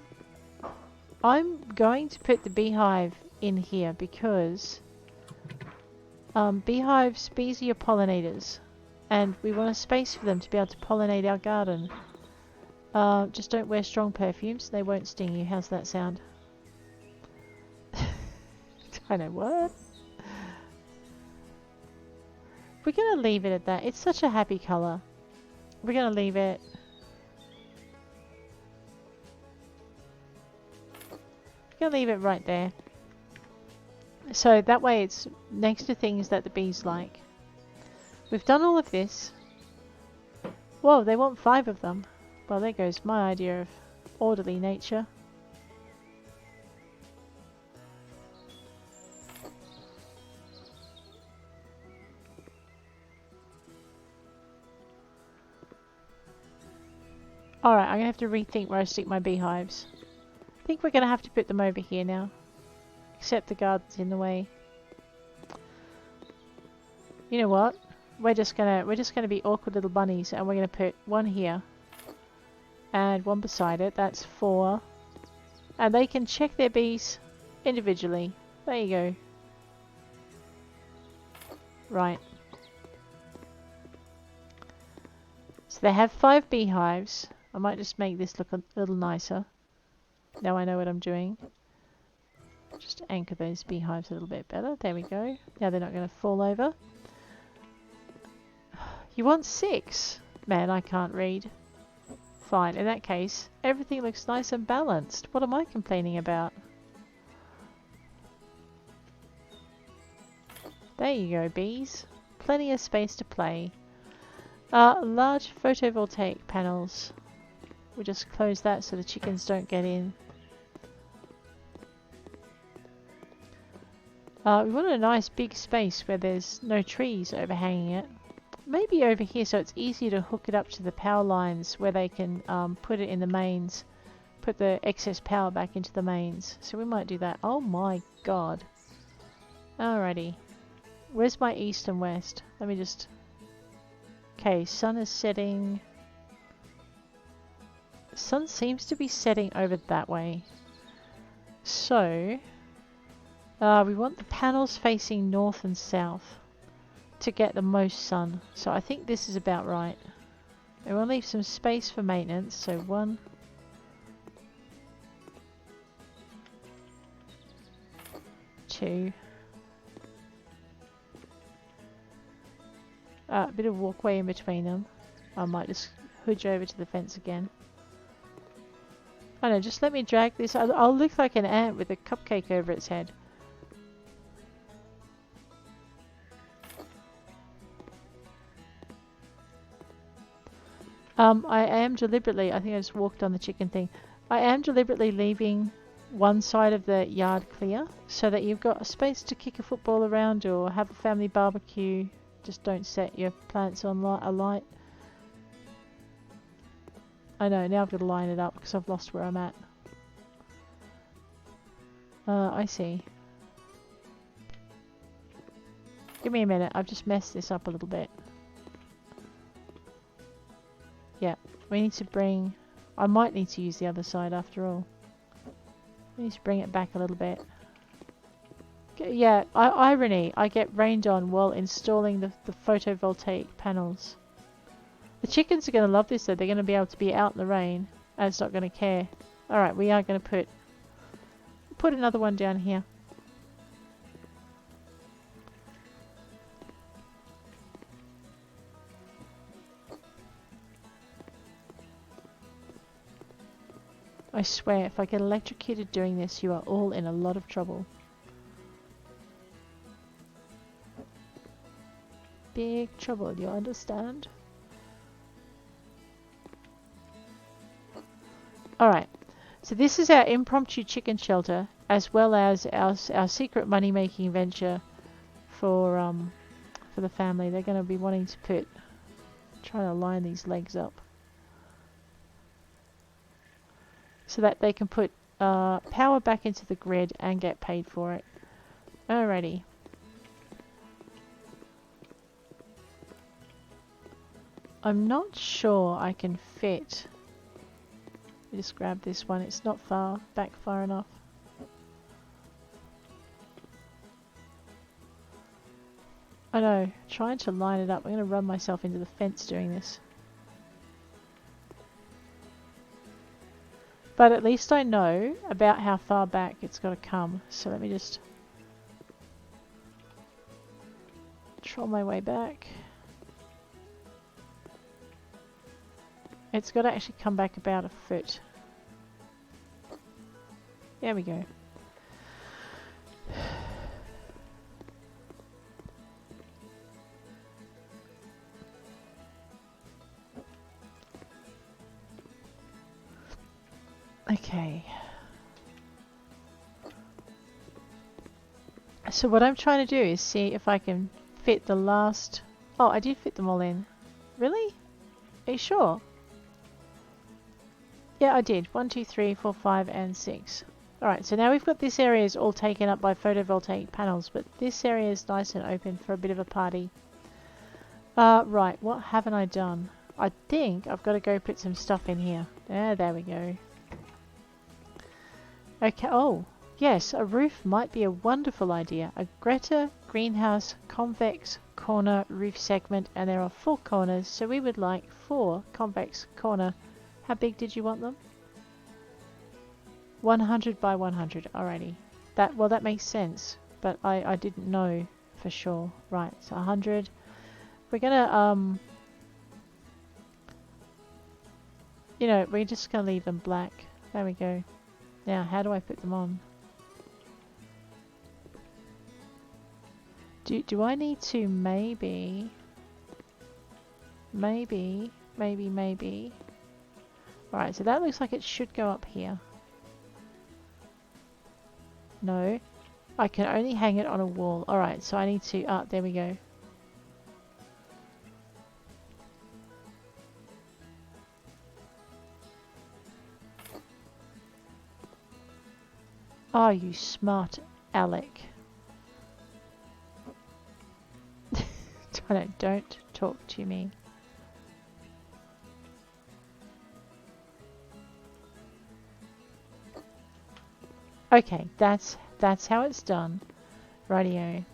S1: I'm going to put the beehive in here because bees are your pollinators and we want a space for them to be able to pollinate our garden. Just don't wear strong perfumes, they won't sting you. How's that sound? I know what? We're going to leave it at that. It's such a happy colour. We're going to leave it. We're going to leave it right there. So that way it's next to things that the bees like. We've done all of this. Whoa, they want 5 of them. Well, there goes my idea of orderly nature. Alright, I'm going to have to rethink where I stick my beehives. I think we're going to have to put them over here now. Except the garden's in the way. You know what? We're just gonna be awkward little bunnies, and we're gonna put one here and one beside it. That's 4, and they can check their bees individually. There you go. Right. So they have 5 beehives. I might just make this look a little nicer. Now I know what I'm doing. Just anchor those beehives a little bit better. There we go. Now they're not going to fall over. You want 6? Man, I can't read. Fine, in that case, everything looks nice and balanced. What am I complaining about? There you go, bees. Plenty of space to play. Large photovoltaic panels. We'll just close that so the chickens don't get in. We want a nice big space where there's no trees overhanging it. Maybe over here so it's easier to hook it up to the power lines where they can put it in the mains. Put the excess power back into the mains. So we might do that. Oh my god. Alrighty. Where's my east and west? Let me just... Okay, sun is setting... The sun seems to be setting over that way. So... we want the panels facing north and south to get the most sun. So I think this is about right. We want to leave some space for maintenance. So 1, 2. A bit of walkway in between them. I might just hooge over to the fence again. Oh no, just let me drag this. I'll look like an ant with a cupcake over its head. I am deliberately, I think I just walked on the chicken thing. I am deliberately leaving one side of the yard clear so that you've got a space to kick a football around or have a family barbecue. Just don't set your plants on alight. I know, now I've got to line it up because I've lost where I'm at. I see. Give me a minute, I've just messed this up a little bit. Yeah, we need to bring... I might need to use the other side after all. We need to bring it back a little bit. Yeah, irony. I get rained on while installing the photovoltaic panels. The chickens are going to love this though. They're going to be able to be out in the rain and it's not going to care. Alright, we are going to put another one down here. I swear, if I get electrocuted doing this, you are all in a lot of trouble. Big trouble, you understand? Alright, so this is our impromptu chicken shelter, as well as our secret money-making venture for the family. They're going to be wanting to trying to line these legs up. So that they can put power back into the grid and get paid for it. Alrighty. I'm not sure I can fit. Let me just grab this one. It's not back far enough. I know, trying to line it up. I'm going to run myself into the fence doing this. But at least I know about how far back it's got to come. So let me just troll my way back. It's got to actually come back about a foot. There we go. Okay. So what I'm trying to do is see if I can fit the last... Oh, I did fit them all in. Really? Are you sure? Yeah, I did. 1, 2, 3, 4, 5, and 6. Alright, so now we've got this area is all taken up by photovoltaic panels, but this area is nice and open for a bit of a party. Right, what haven't I done? I think I've got to go put some stuff in here. There we go. Okay, oh, yes, a roof might be a wonderful idea. A Greta greenhouse convex corner roof segment, and there are 4 corners, so we would like 4 convex corner. How big did you want them? 100 by 100, alrighty. That makes sense, but I didn't know for sure. Right, so 100. We're gonna, you know, we're just gonna leave them black. There we go. Now, how do I put them on? Do I need to maybe... Alright, so that looks like it should go up here. No. I can only hang it on a wall. Alright, so I need to... Ah, there we go. Oh, you smart Alec. Don't talk to me. Okay, that's how it's done. Rightio.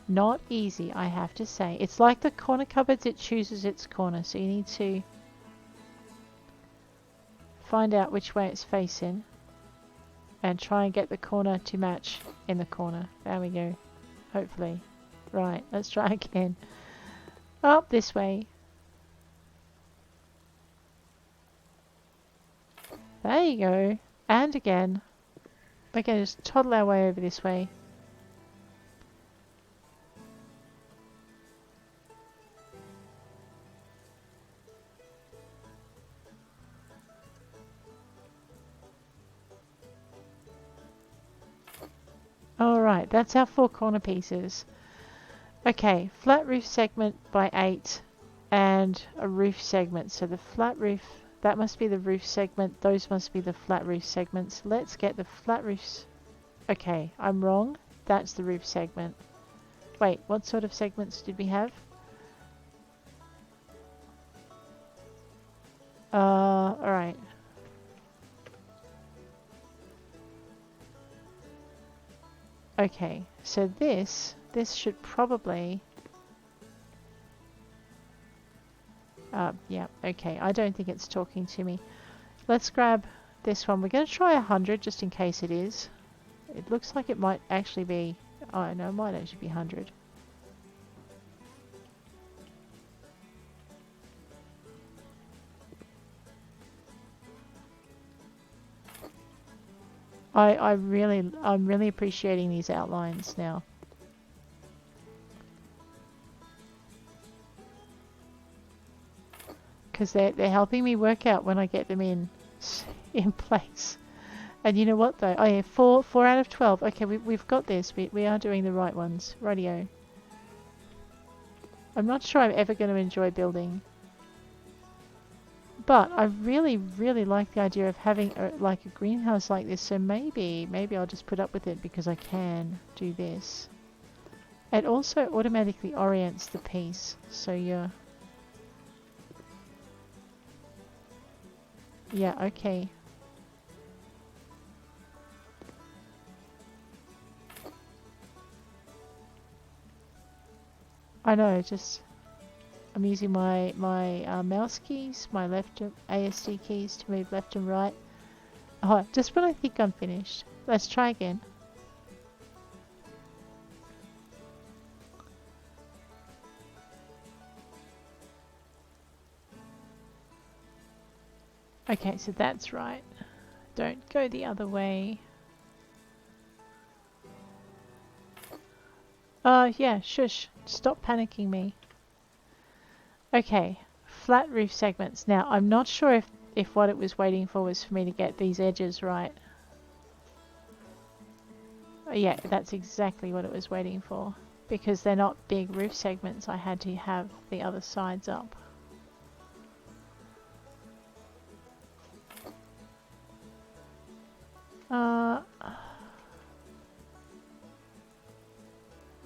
S1: Not easy, I have to say. It's like the corner cupboards, it chooses its corner, so you need to find out which way it's facing and try and get the corner to match in the corner. There we go. Hopefully. Right, let's try again. Up this way. There you go. And again. We're going to just toddle our way over this way. Alright, that's our 4 corner pieces. Okay, flat roof segment by 8 and a roof segment. So the flat roof, that must be the roof segment. Those must be the flat roof segments. Let's get the flat roofs. Okay, I'm wrong. That's the roof segment. Wait, what sort of segments did we have? Alright. Okay, so this should probably... yeah, okay, I don't think it's talking to me. Let's grab this one. We're going to try 100 just in case it is. It looks like it might actually be... Oh, no, it might actually be 100. I'm really appreciating these outlines now. Because they're helping me work out when I get them in place. And you know what though? Oh yeah, 4 out of 12. Okay, we've got this. We are doing the right ones. Radio. I'm not sure I'm ever going to enjoy building. But I really like the idea of having like a greenhouse like this. So maybe I'll just put up with it because I can do this. It also automatically orients the piece. So you're... Yeah, okay. I know, just... I'm using my mouse keys, my left ASD keys to move left and right. Oh, just when I think I'm finished. Let's try again. Okay, so that's right. Don't go the other way. Yeah, shush. Stop panicking me. Okay, flat roof segments. Now, I'm not sure if what it was waiting for was for me to get these edges right. Yeah, that's exactly what it was waiting for. Because they're not big roof segments, I had to have the other sides up.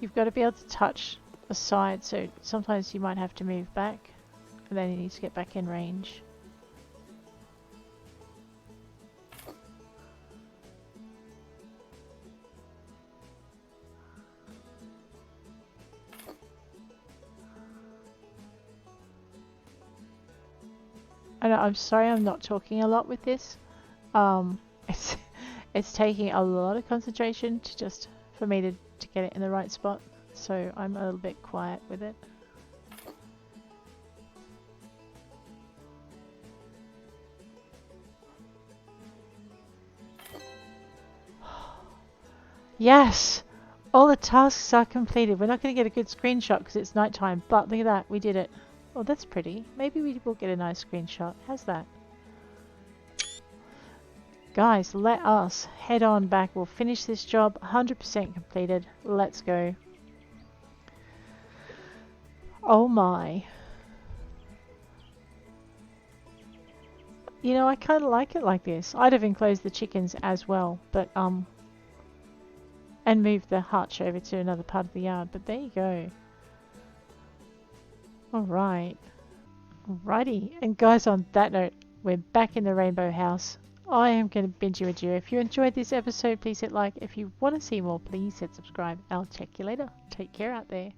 S1: You've got to be able to touch the side, so sometimes you might have to move back, and then you need to get back in range. I know, I'm sorry I'm not talking a lot with this. It's it's taking a lot of concentration to just for me to get it in the right spot, so I'm a little bit quiet with it. Yes! All the tasks are completed. We're not going to get a good screenshot because it's nighttime, but look at that, we did it. Oh, that's pretty. Maybe we will get a nice screenshot. How's that? Guys, let us head on back. We'll finish this job 100% completed. Let's go. Oh my. You know, I kind of like it like this. I'd have enclosed the chickens as well, but and moved the hutch over to another part of the yard, but there you go. Alright. Alrighty. And guys, on that note, we're back in the rainbow house. I am going to bid you adieu. If you enjoyed this episode, please hit like. If you want to see more, please hit subscribe. I'll check you later. Take care out there.